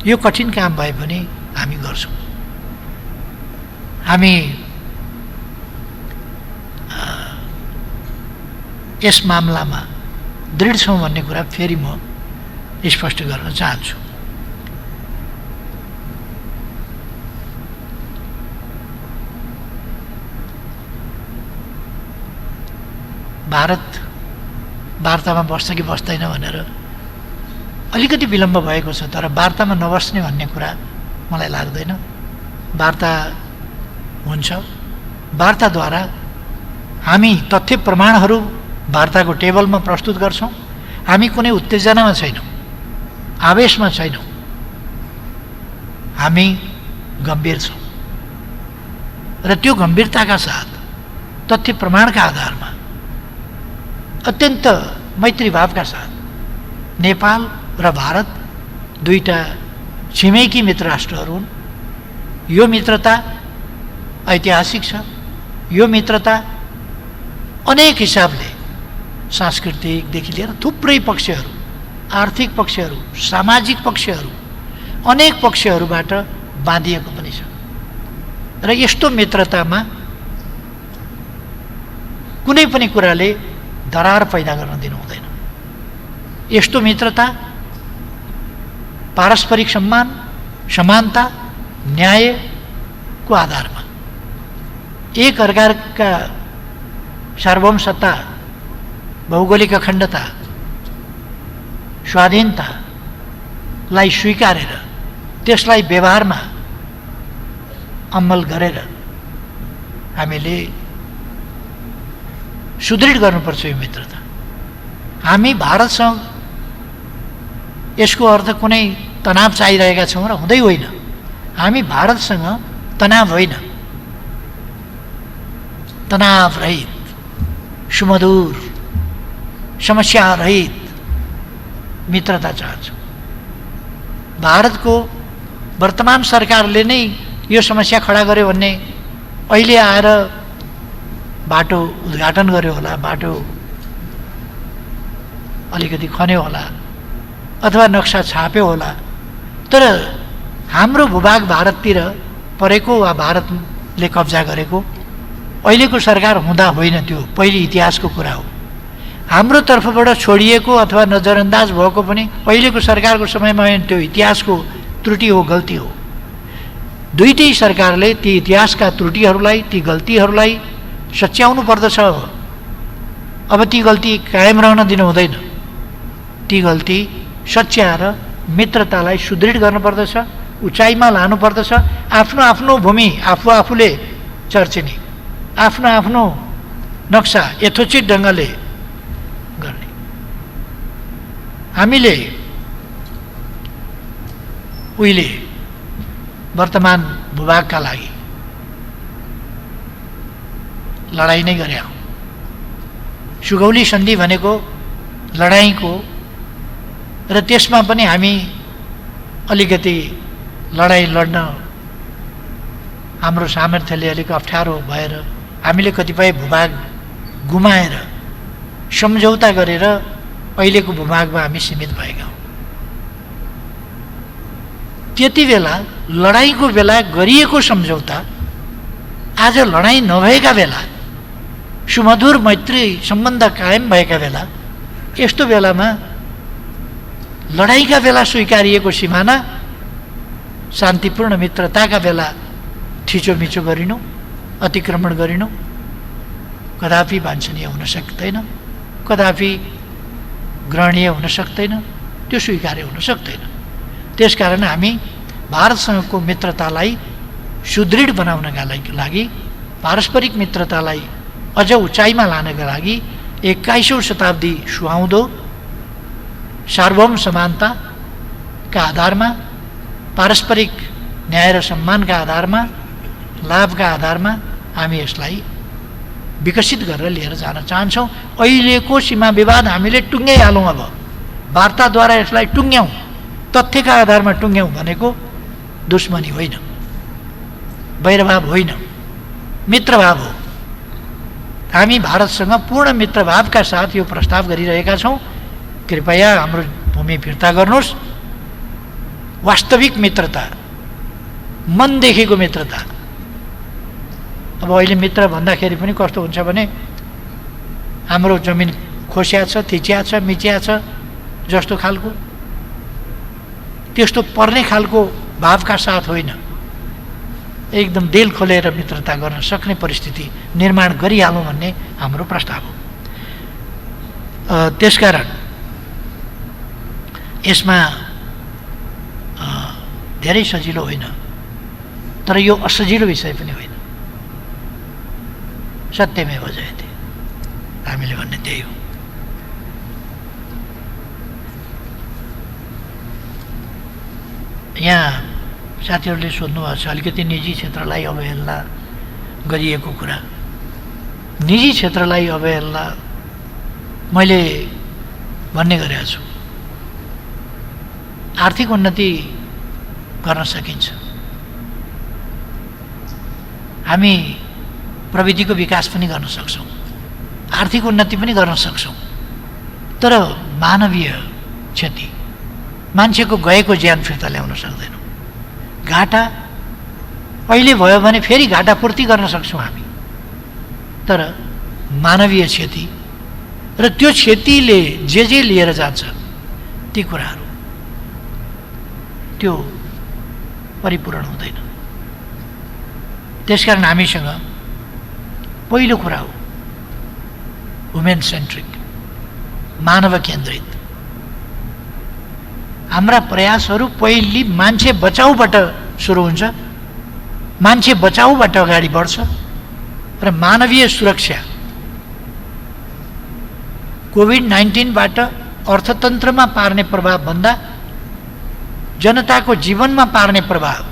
यो कठिन काम भए पनि हामी गर्छौँ। हामी यस मामलामा दृढ छौँ भन्ने कुरा फेरि म स्पष्ट गर्न चाहन्छु। भारत वार्तामा बस्छ कि बस्दैन भनेर अलिकति विलम्ब भएको छ, तर वार्तामा नबस्ने भन्ने कुरा मलाई लाग्दैन। वार्ता हुन्छ, वार्ताद्वारा हामी तथ्य प्रमाणहरू वार्ताको टेबलमा प्रस्तुत गर्छौँ। हामी कुनै उत्तेजनामा छैनौँ, आवेशमा छैनौँ, हामी गम्भीर छौँ र त्यो गम्भीरताका साथ तथ्य प्रमाणका आधारमा अत्यन्त मैत्रीभावका साथ नेपाल र भारत दुईटा छिमेकी मित्र राष्ट्रहरू हुन्। यो मित्रता ऐतिहासिक छ। यो मित्रता अनेक हिसाबले सांस्कृतिकदेखि लिएर थुप्रै पक्षहरू, आर्थिक पक्षहरू, सामाजिक पक्षहरू, अनेक पक्षहरूबाट बाँधिएको पनि छ र यस्तो मित्रतामा कुनै पनि कुराले दरार पैदा गर्न दिनु हुँदैन। यस्तो मित्रता पारस्परिक सम्मान, समानता, न्यायको आधारमा एक अर्काका सार्वभौम सत्ता, भौगोलिक अखण्डता, स्वाधीनतालाई स्वीकारेर त्यसलाई व्यवहारमा अमल गरेर हामीले सुदृढ गर्नुपर्छ यो मित्रता। हामी भारतसँग यसको अर्थ कुनै तनाव चाहिरहेका छौँ र हुँदै होइन। हामी भारतसँग तनाव होइन, तनाव रहित, सुमधुर, समस्या रहित मित्रता चाहन्छौँ। भारतको वर्तमान सरकारले नै यो समस्या खडा गर्यो भन्ने अहिले आएर बाटो उद्घाटन गर्यो होला, बाटो अलिकति खन्यो होला अथवा नक्सा छाप्यो होला, तर हाम्रो भूभाग भारततिर परेको वा भारतले कब्जा गरेको अहिलेको सरकार हुँदा होइन, त्यो पहिले इतिहासको कुरा हो। हाम्रो तर्फबाट छोडिएको अथवा नजरअन्दाज भएको पनि अहिलेको सरकारको समयमा होइन, त्यो इतिहासको त्रुटि हो, गल्ती हो। दुईटै सरकारले ती इतिहासका त्रुटिहरूलाई, ती गल्तीहरूलाई सच्याउनु पर्दछ। अब ती गल्ती कायम रहन दिनु हुँदैन। ती गल्ती सच्याएर मित्रतालाई सुदृढ गर्नुपर्दछ, उचाइमा लानुपर्दछ। आफ्नो आफ्नो भूमि आफूले चर्चिने, आफ्नो आफ्नो नक्सा यथोचित ढङ्गले गर्ने। हामीले उहिले वर्तमान भूभागका लागि लडाइँ नै गरे हौँ। सुगौली सन्धि भनेको लडाइँको, र त्यसमा पनि हामी अलिकति लडाइँ लड्न हाम्रो सामर्थ्यले अलिक अप्ठ्यारो भएर हामीले कतिपय भूभाग गुमाएर सम्झौता गरेर अहिलेको भूभागमा हामी सीमित भएका हौँ। त्यति बेला लडाइँको बेला गरिएको सम्झौता आज लडाइँ नभएका बेला, सुमधुर मैत्री सम्बन्ध कायम भएका बेला, यस्तो बेलामा लडाइँका बेला स्वीकारिएको सिमाना शान्तिपूर्ण मित्रताका बेला थिचोमिचो गरिनु, अतिक्रमण गरिनु कदापि वाञ्छनीय हुन सक्दैन, कदापि ग्रहणीय हुन सक्दैन, त्यो स्वीकार्य हुन सक्दैन। त्यसकारण हामी भारतसँगको मित्रतालाई सुदृढ बनाउनका लागि, पारस्परिक मित्रतालाई अझ उचाइमा लानका लागि 21औं शताब्दी सुहाउँदो सार्वभौम समानताका आधारमा, पारस्परिक न्याय र सम्मानका आधारमा, लाभका आधारमा हामी यसलाई विकसित गरेर लिएर जान चाहन्छौँ। अहिलेको सीमा विवाद हामीले टुङ्ग्याइहालौँ, अब वार्ताद्वारा यसलाई टुङ्ग्याउँ, तथ्यका आधारमा टुङ्ग्याउँ भनेको दुश्मनी होइन, वैरभाव होइन, मित्रभाव हो। हामी भारतसँग पूर्ण मित्रभावका साथ यो प्रस्ताव गरिरहेका छौँ। कृपया हाम्रो भूमि फिर्ता गर्नुहोस्। वास्तविक मित्रता, मनदेखिको मित्रता। अब अहिले मित्र भन्दाखेरि पनि कस्तो हुन्छ भने हाम्रो जमिन खोस्या छ, थिचिया छ, मिचिया छ जस्तो खालको, त्यस्तो पर्ने खालको भावका साथ होइन, एकदम दिल खोलेर मित्रता गर्न सक्ने परिस्थिति निर्माण गरिहालौँ भन्ने हाम्रो प्रस्ताव हो। त्यसकारण यसमा धेरै सजिलो होइन, तर यो असजिलो विषय पनि होइन। सत्यमेव जयते, हामीले भन्ने त्यही हो। यहाँ साथीहरूले सोध्नुभएको छ अलिकति निजी क्षेत्रलाई अवहेलना गरिएको कुरा। निजी क्षेत्रलाई अवहेलना मैले भन्ने गरेको छु। आर्थिक उन्नति गर्न सकिन्छ, हामी प्रविधिको विकास पनि गर्न सक्छौँ, आर्थिक उन्नति पनि गर्न सक्छौँ, तर मानवीय क्षति, मान्छेको गएको ज्यान फिर्ता ल्याउन सक्दैनौँ। घाटा अहिले भयो भने फेरि घाटा पूर्ति गर्न सक्छौँ हामी, तर मानवीय क्षति र त्यो क्षतिले जे लिएर जान्छ ती कुराहरू त्यो परिपूर्ण हुँदैन। त्यसकारण हामीसँग पहिलो कुरा हो वुमेन सेन्ट्रिक, मानव केन्द्रित। हाम्रा प्रयासहरू पहिले मान्छे बचाउबाट सुरु हुन्छ, मान्छे बचाउबाट अगाडि बढ्छ र मानवीय सुरक्षा, कोभिड-19बाट अर्थतन्त्रमा पार्ने प्रभावभन्दा जनताको जीवनमा पार्ने प्रभाव,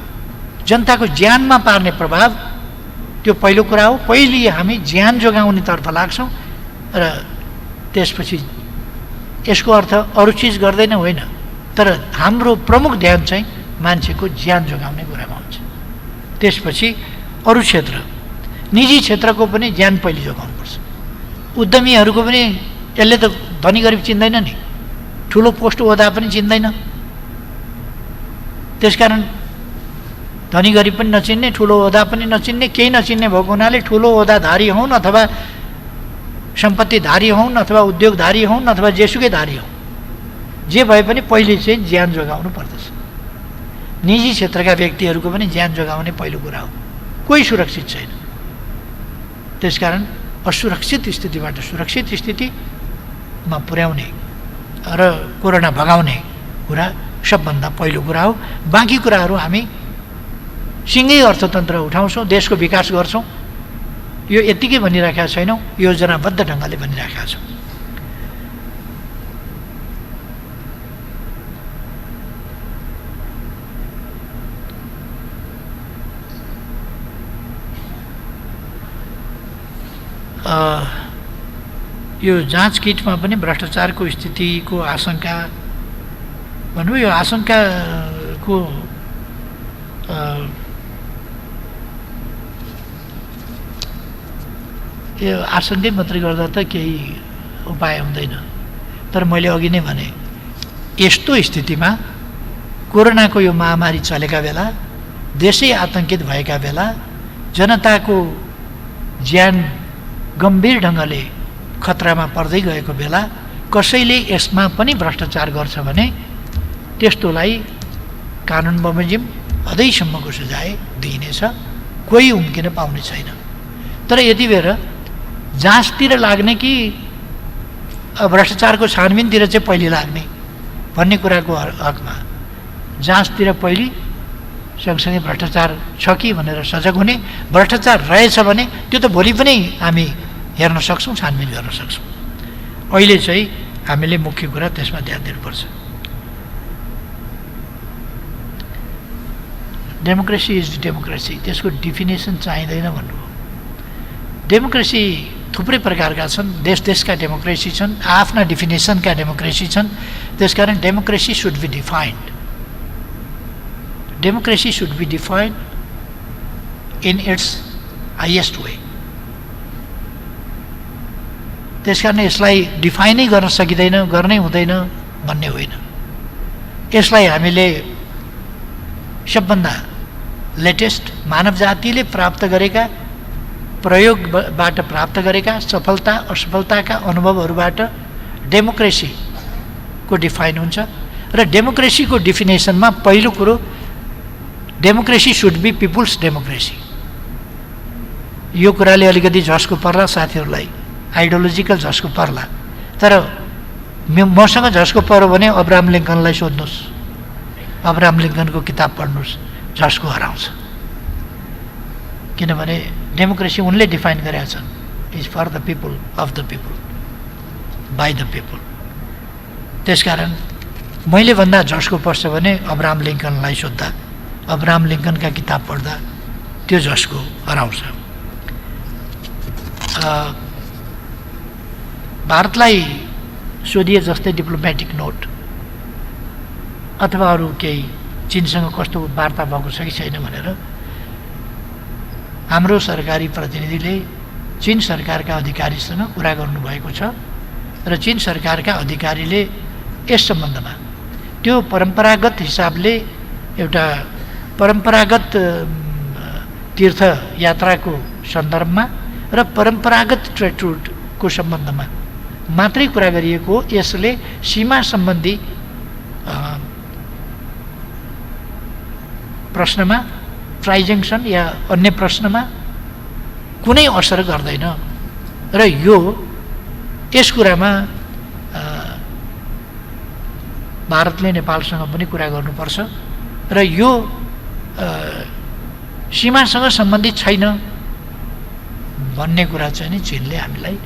जनताको ज्यानमा पार्ने प्रभाव, त्यो पहिलो कुरा हो। पहिले हामी ज्यान जोगाउनेतर्फ लाग्छौँ र त्यसपछि यसको अर्थ अरू चिज गर्दैन होइन, तर हाम्रो प्रमुख ध्यान चाहिँ मान्छेको ज्यान जोगाउने कुरामा हुन्छ। त्यसपछि अरू क्षेत्र, निजी क्षेत्रको पनि ज्यान पहिले जोगाउनुपर्छ। उद्यमीहरूको पनि यसले त धनी गरिब चिन्दैन नि, ठुलो पोस्ट ओहदा पनि चिन्दैन। त्यसकारण धनी गरिब पनि नचिन्ने, ठुलो ओहदा पनि नचिन्ने, केही नचिन्ने भएको हुनाले ठुलो ओहदाधारी हुन् अथवा सम्पत्तिधारी हुन् अथवा उद्योगधारी हुन् अथवा जेसुकैधारी हुन्, जे भए पनि पहिले चाहिँ ज्यान जोगाउनु पर्दछ। निजी क्षेत्रका व्यक्तिहरूको पनि ज्यान जोगाउने पहिलो कुरा हो। कोही सुरक्षित छैन। त्यसकारण असुरक्षित स्थितिबाट सुरक्षित स्थितिमा पुर्याउने र कोरोना भगाउने कुरा सबभन्दा पहिलो कुरा हो। बाँकी कुराहरू हामी सँगै अर्थतन्त्र उठाउँछौँ, देशको विकास गर्छौँ। यो यत्तिकै भनिराखेका छैनौँ, योजनाबद्ध ढङ्गले भनिराखेका छौँ। यो जाँच किटमा पनि भ्रष्टाचारको स्थितिको आशंका भन्नु, यो आशंकाको यो आशंकै मात्रै गर्दा त केही उपाय हुँदैन। तर मैले अघि नै भने यस्तो स्थितिमा कोरोनाको यो महामारी चलेका बेला, देशै आतंकित भएका बेला, जनताको ज्यान गम्भीर ढङ्गले खतरामा पर्दै गएको बेला कसैले यसमा पनि भ्रष्टाचार गर्छ भने त्यस्तोलाई कानुन बमोजिम भदैसम्मको सजाय दिइनेछ, कोही उम्किन पाउने छैन। तर यति बेर जाँचतिर लाग्ने कि भ्रष्टाचारको छानबिनतिर चाहिँ पहिले लाग्ने भन्ने कुराको हकमा जाँचतिर पहिले सँगसँगै भ्रष्टाचार छ कि भनेर सजग हुने, भ्रष्टाचार रहेछ भने त्यो त भोलि पनि हामी हेर्न सक्छौँ, छानबिन गर्न सक्छौँ। अहिले चाहिँ हामीले मुख्य कुरा त्यसमा ध्यान दिनुपर्छ। डेमोक्रेसी इज डेमोक्रेसी, त्यसको डिफिनेसन चाहिँदैन भन्नुभयो। डेमोक्रेसी थुप्रै प्रकारका छन्, देश देशका डेमोक्रेसी छन्, आफ्ना डिफिनेसनका डेमोक्रेसी छन्। त्यसकारण democracy should be defined, democracy should be defined in its highest way. त्यसकारण यसलाई डिफाइनै गर्न सकिँदैन, गर्नै हुँदैन भन्ने होइन। यसलाई हामीले सबभन्दा लेटेस्ट मानव जातिले प्राप्त गरेका, प्रयोगबाट प्राप्त गरेका सफलता असफलताका अनुभवहरूबाट डेमोक्रेसीको डिफाइन हुन्छ। र डेमोक्रेसीको डिफिनेसनमा पहिलो कुरो, democracy should be people's democracy. यो कुराले अलिकति झस्को पर्ला साथीहरूलाई, आइडियोलोजिकल झस्को पर्ला, तर मसँग झस्को पर्यो भने अब्राहम लिङ्कनलाई सोध्नुहोस्, अब्राहम लिङ्कनको किताब पढ्नुहोस्, झस्को हराउँछ। किनभने डेमोक्रेसी उनले डिफाइन गरेका छन्, is for the people, of the people, by the people. त्यसकारण मैले भन्दा झस्को पर्छ भने अब्राहम लिङ्कनलाई सोद्धा, अब्राहम लिङ्कनका किताब पढ्दा त्यो झस्को हराउँछ। भारतलाई सोधिए जस्तै डिप्लोमेटिक नोट अथवा अरू केही चीनसँग कस्तो वार्ता भएको छ कि छैन भनेर हाम्रो सरकारी प्रतिनिधिले चीन सरकारका अधिकारीसँग कुरा गर्नुभएको छ र चीन सरकारका अधिकारीले यस सम्बन्धमा त्यो परम्परागत हिसाबले एउटा परम्परागत तीर्थयात्राको सन्दर्भमा र परम्परागत ट्रेड रुटको सम्बन्धमा मात्रै कुरा गरिएको, यसले सीमा सम्बन्धी प्रश्नमा, ट्राइजेक्सन या अन्य प्रश्नमा कुनै असर गर्दैन। र यस कुरामा भारतले नेपालसँग पनि कुरा गर्नुपर्छ र यो सीमासँग सम्बन्धित छैन भन्ने कुरा चाहिँ नि चीनले हामीलाई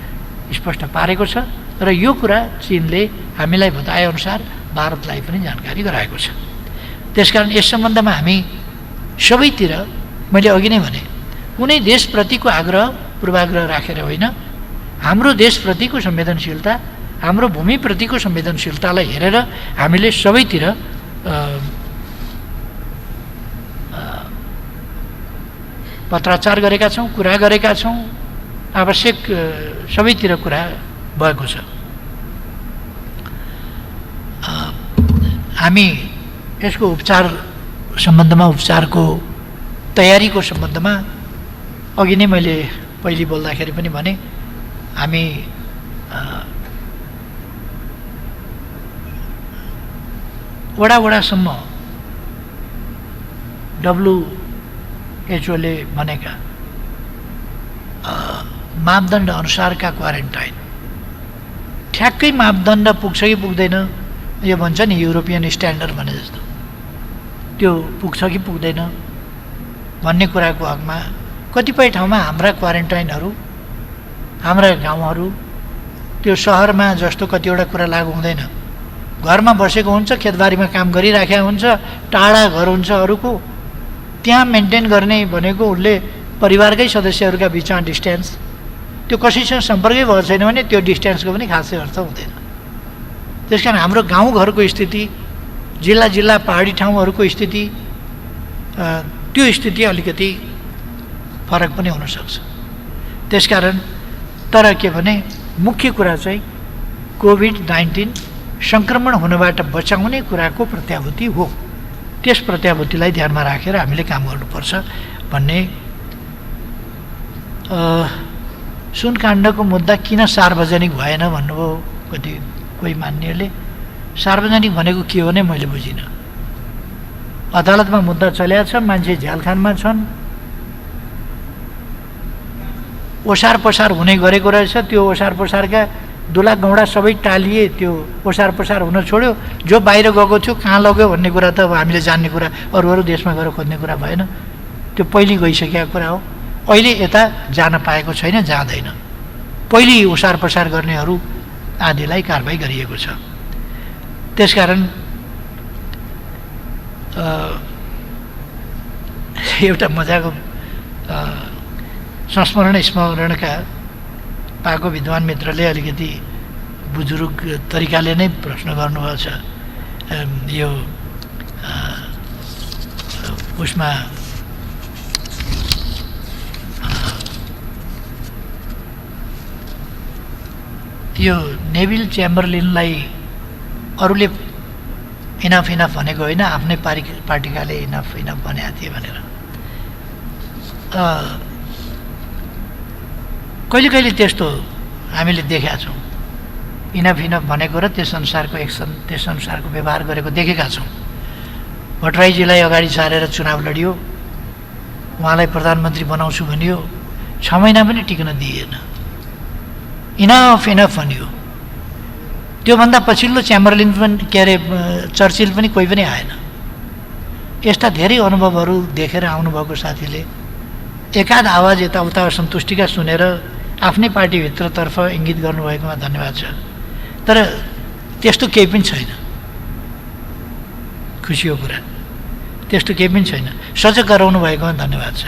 स्पष्ट पारेको छ र यो कुरा चीनले हामीलाई बताएअनुसार भारतलाई पनि जानकारी गराएको छ। त्यसकारण यस सम्बन्धमा हामी सबैतिर, मैले अघि नै भने, कुनै देशप्रतिको आग्रह पूर्वाग्रह राखेर होइन, हाम्रो देशप्रतिको संवेदनशीलता, हाम्रो भूमिप्रतिको संवेदनशीलतालाई हेरेर हामीले सबैतिर पत्राचार गरेका छौँ, कुरा गरेका छौँ, आवश्यक सबैतिर कुरा भएको छ। हामी यसको उपचार सम्बन्धमा, उपचारको तयारीको सम्बन्धमा अघि नै मैले पहिले बोल्दाखेरि पनि भने, हामी वडासम्म WHO ले भनेका मापदण्ड अनुसारका क्वारेन्टाइन, ठ्याक्कै मापदण्ड पुग्छ कि पुग्दैन, यो भन्छ नि युरोपियन स्ट्यान्डर्ड भने जस्तो, त्यो पुग्छ कि पुग्दैन भन्ने कुराको हकमा कतिपय ठाउँमा हाम्रा क्वारेन्टाइनहरू, हाम्रा गाउँहरू त्यो सहरमा जस्तो कतिवटा कुरा लागु हुँदैन। घरमा बसेको हुन्छ, खेतबारीमा काम गरिराखेको हुन्छ, टाढा घर हुन्छ अरूको, त्यहाँ मेन्टेन गर्ने भनेको उसले परिवारकै सदस्यहरूका बिचमा डिस्टेन्स, त्यो कसैसँग सम्पर्कै भएको छैन भने त्यो डिस्टेन्सको पनि खासै अर्थ हुँदैन। त्यसकारण हाम्रो गाउँघरको स्थिति, जिल्ला पहाडी ठाउँहरूको स्थिति, त्यो स्थिति अलिकति फरक पनि हुनसक्छ। त्यसकारण तर के भने मुख्य कुरा चाहिँ कोभिड-19 सङ्क्रमण हुनबाट बचाउने कुराको प्रत्याभूति हो। त्यस प्रत्याभूतिलाई ध्यानमा राखेर हामीले काम गर्नुपर्छ भन्ने। सुनकाण्डको मुद्दा किन सार्वजनिक भएन भन्नुभयो कोही मान्यले। सार्वजनिक भनेको के हो भने मैले बुझिनँ। अदालतमा मुद्दा चलेको छ, मान्छे झ्यालखानमा छन्, ओसार पसार हुने गरेको रहेछ। त्यो ओसार पसारका दुला गौडा सबै टालिए, त्यो ओसार पसार हुन छोड्यो। जो बाहिर गएको थियो कहाँ लग्यो भन्ने कुरा त अब हामीले जान्ने कुरा, अरू देशमा गएर खोज्ने कुरा भएन, त्यो पहिले गइसकेको कुरा हो। अहिले यता जान पाएको छैन, जाँदैन। पहिले ओसार पसार गर्नेहरू आदिलाई कारबाही गरिएको छ। त्यसकारण एउटा मजाको संस्मरण स्मरणका पाएको विद्वान मित्रले अलिकति बुजुर्ग तरिकाले नै प्रश्न गर्नुभएको छ। यो उसमा यो नेभिल च्याम्बरलिनलाई अरूले इनफ भनेको होइन, आफ्नै पार्टीकाले इनफ भनेका थिए भनेर। कहिले कहिले त्यस्तो हामीले देखेका छौँ। इनफ भनेको र त्यस अनुसारको एक्सन, त्यस अनुसारको व्यवहार गरेको देखेका छौँ। भट्टराईजीलाई अगाडि सारेर चुनाव लडियो, उहाँलाई प्रधानमन्त्री बनाउँछु भनियो, 6 महिना पनि टिक्न दिइएन, इनफ भनियो। त्योभन्दा पछिल्लो च्याम्बरलिन पनि के अरे चर्चिल पनि कोही पनि आएन। यस्ता धेरै अनुभवहरू देखेर आउनुभएको साथीले एकाध आवाज यताउता असन्तुष्टिका सुनेर आफ्नै पार्टीभित्रतर्फ इङ्गित गर्नुभएकोमा धन्यवाद छ। तर त्यस्तो केही पनि छैन, खुसीको कुरा, त्यस्तो केही पनि छैन। सजग गराउनु भएकोमा धन्यवाद छ।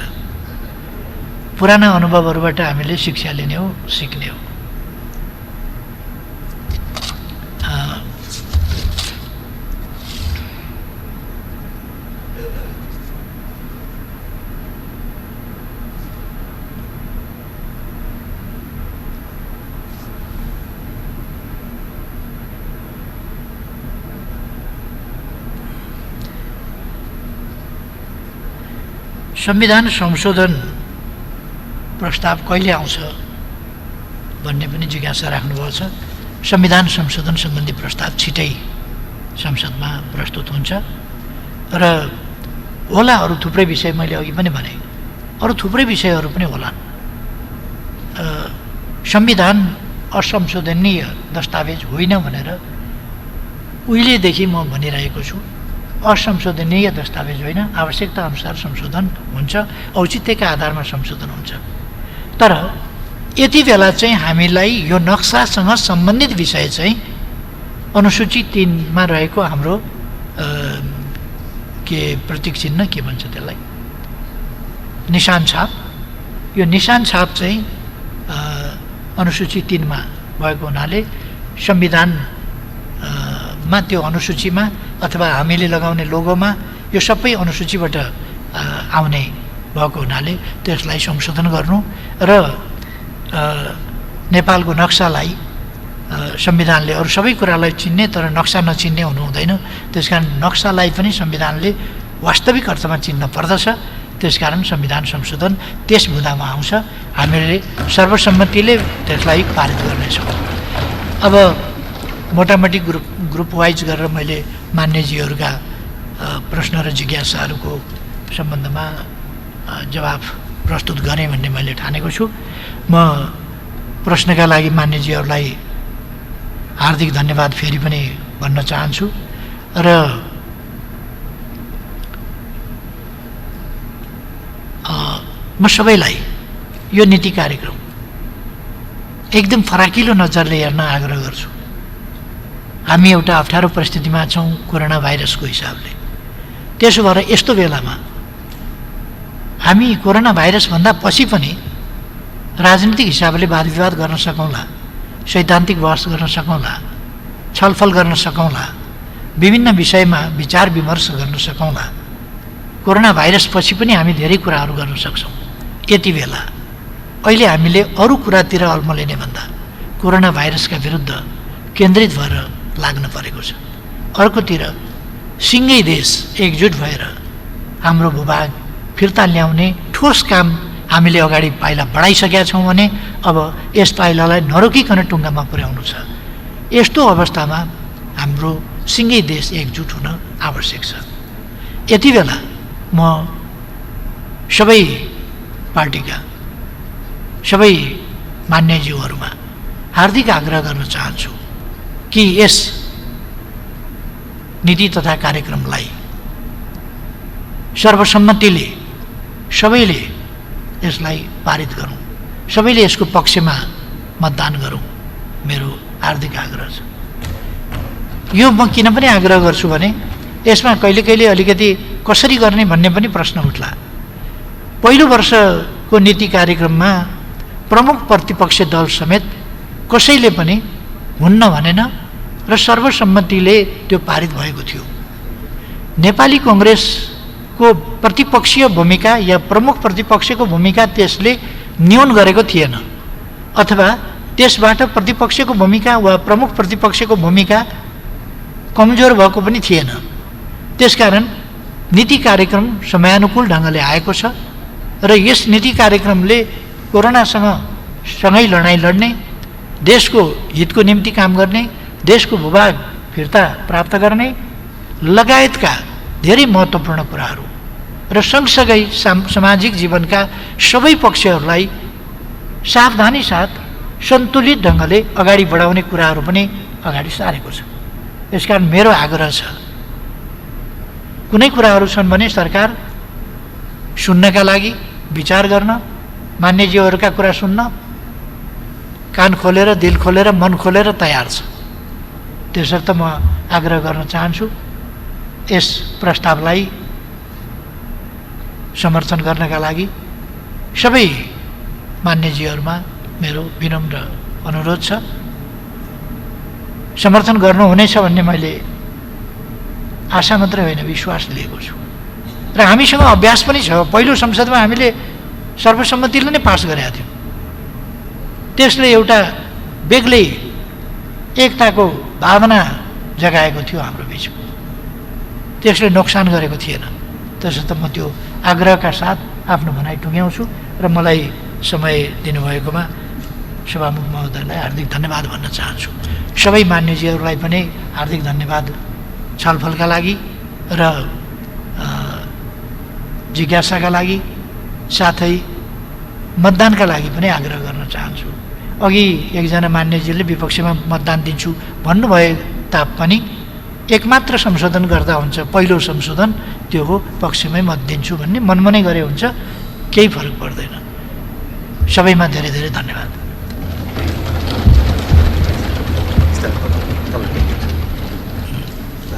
पुराना अनुभवहरूबाट हामीले शिक्षा लिने हो, सिक्ने हो। संविधान संशोधन प्रस्ताव कहिले आउँछ भन्ने पनि जिज्ञासा राख्नुभएको छ। संविधान संशोधन सम्बन्धी प्रस्ताव छिटै संसदमा प्रस्तुत हुन्छ र होला अरू थुप्रै विषय, मैले अघि पनि भने अरू थुप्रै विषयहरू पनि होलान्। संविधान असंशोधनीय दस्तावेज होइन भनेर उहिलेदेखि म भनिरहेको छु। असंशोधनीय दस्तावेज होइन, आवश्यकता अनुसार संशोधन हुन्छ, औचित्यका आधारमा संशोधन हुन्छ। तर यति बेला चाहिँ हामीलाई यो नक्सासँग सम्बन्धित विषय चाहिँ अनुसूची 3 मा रहेको हाम्रो के प्रतीक चिन्ह के भन्छ त्यसलाई, निशान छाप, यो निशान छाप चाहिँ अनुसूची 3 मा भएको हुनाले संविधानमा त्यो अनुसूचीमा अथवा हामीले लगाउने लोगोमा यो सबै अनुसूचीबाट आउने भएको हुनाले त्यसलाई संशोधन गर्नु र नेपालको नक्सालाई संविधानले अरू सबै कुरालाई चिन्ने तर नक्सा नचिन्ने हुनु हुँदैन। त्यसकारण नक्सालाई पनि संविधानले वास्तविक अर्थमा चिन्न पर्दछ। त्यसकारण संविधान संशोधन त्यस बुँदामा आउँछ। हामीले सर्वसम्मतिले त्यसलाई पारित गर्नेछौँ। अब मोटामोटी ग्रुप वाइज गरेर मैले मान्यजीहरूका प्रश्न र जिज्ञासाहरूको सम्बन्धमा जवाफ प्रस्तुत गरेँ भन्ने मैले ठानेको छु। म प्रश्नका लागि मान्यजीहरूलाई हार्दिक धन्यवाद फेरि पनि भन्न चाहन्छु र म सबैलाई यो नीति कार्यक्रम एकदम फराकिलो नजरले हेर्न आग्रह गर्छु। हामी एउटा अप्ठ्यारो परिस्थितिमा छौँ कोरोना भाइरसको हिसाबले। त्यसो भएर यस्तो बेलामा हामी कोरोना भाइरसभन्दा पछि पनि राजनीतिक हिसाबले वाद विवाद गर्न सकौँला, सैद्धान्तिक बहस गर्न सकौँला, छलफल गर्न सकौँला, विभिन्न विषयमा विचार विमर्श गर्न सकौँला। कोरोना भाइरस पछि पनि हामी धेरै कुराहरू गर्न सक्छौँ। यति बेला अहिले हामीले अरू कुरातिर अल्मलिने भन्दा कोरोना भाइरसका विरुद्ध केन्द्रित भएर लाग्न परेको छ। अर्कोतिर सिङ्गै देश एकजुट भएर हाम्रो भूभाग फिर्ता ल्याउने ठोस काम हामीले अगाडि पाइला बढाइसकेका छौँ भने अब यस पाइलालाई नरोकिकन टुङ्गामा पुर्याउनु छ। यस्तो अवस्थामा हाम्रो सिङ्गै देश एकजुट हुन आवश्यक छ। यति बेला म सबै पार्टीका सबै मान्यज्यूहरूमा हार्दिक आग्रह गर्न चाहन्छु कि यस नीति तथा कार्यक्रमलाई सर्वसम्मतिले सबैले यसलाई पारित गरौँ, सबैले यसको पक्षमा मतदान गरौँ, मेरो हार्दिक आग्रह छ। यो म किन पनि आग्रह गर्छु भने यसमा कहिले कहिले अलिकति कसरी गर्ने भन्ने पनि प्रश्न उठ्ला। पहिलो वर्षको नीति कार्यक्रममा प्रमुख प्रतिपक्ष दल समेत कसैले पनि हुन्न भनेन र सर्वसम्मतिले त्यो पारित भएको थियो। नेपाली कांग्रेसको प्रतिपक्षीय भूमिका या प्रमुख प्रतिपक्षको भूमिका त्यसले न्यून गरेको थिएन, अथवा त्यसबाट प्रतिपक्षको भूमिका वा प्रमुख प्रतिपक्षको भूमिका कमजोर भएको पनि थिएन। त्यसकारण नीति कार्यक्रम समयानुकूल ढङ्गले आएको छ र यस नीति कार्यक्रमले कोरोनासँग सँगै लडाइँ लड्ने, देशको हितको निम्ति काम गर्ने, देशको भूभाग फिर्ता प्राप्त गर्ने लगायतका धेरै महत्त्वपूर्ण कुराहरू र सँगसँगै सामाजिक जीवनका सबै पक्षहरूलाई सावधानी साथ सन्तुलित ढङ्गले अगाडि बढाउने कुराहरू पनि अगाडि सारेको छ। यसकारण मेरो आग्रह छ, कुनै कुराहरू छन् भने सरकार सुन्नका लागि, विचार गर्न, मान्यज्यूहरूका कुरा सुन्न कान खोलेर, दिल खोलेर, मन खोलेर तयार छ। त्यसर्थ म आग्रह गर्न चाहन्छु यस प्रस्तावलाई समर्थन गर्नका लागि सबै मान्यज्यूहरूमा मेरो विनम्र अनुरोध छ। समर्थन गर्नुहुनेछ भन्ने मैले आशा मात्रै होइन, विश्वास लिएको छु र हामीसँग अभ्यास पनि छ। पहिलो संसदमा हामीले सर्वसम्मतिले नै पास गरेका थियौँ। त्यसले एउटा बेग्लै एकताको भावना जगाएको थियो हाम्रो बिचमा, त्यसले नोक्सान गरेको थिएन। त्यसर्थ म त्यो आग्रहका साथ आफ्नो भनाइ टुङ्ग्याउँछु र मलाई समय दिनुभएकोमा सभामुख महोदयलाई हार्दिक धन्यवाद भन्न चाहन्छु। सबै मान्यज्यूहरूलाई पनि हार्दिक धन्यवाद छलफलका लागि र जिज्ञासाका लागि, साथै मतदानका लागि पनि आग्रह गर्न चाहन्छु। अघि एकजना मान्यज्यूले विपक्षमा मतदान दिन्छु भन्नुभए तापनि एकमात्र संशोधन गर्दा हुन्छ, पहिलो संशोधन त्यो हो पक्षमै मत दिन्छु भन्ने, मनमा नै गरे हुन्छ, केही फरक पर्दैन। सबैमा धेरै धेरै धन्यवाद।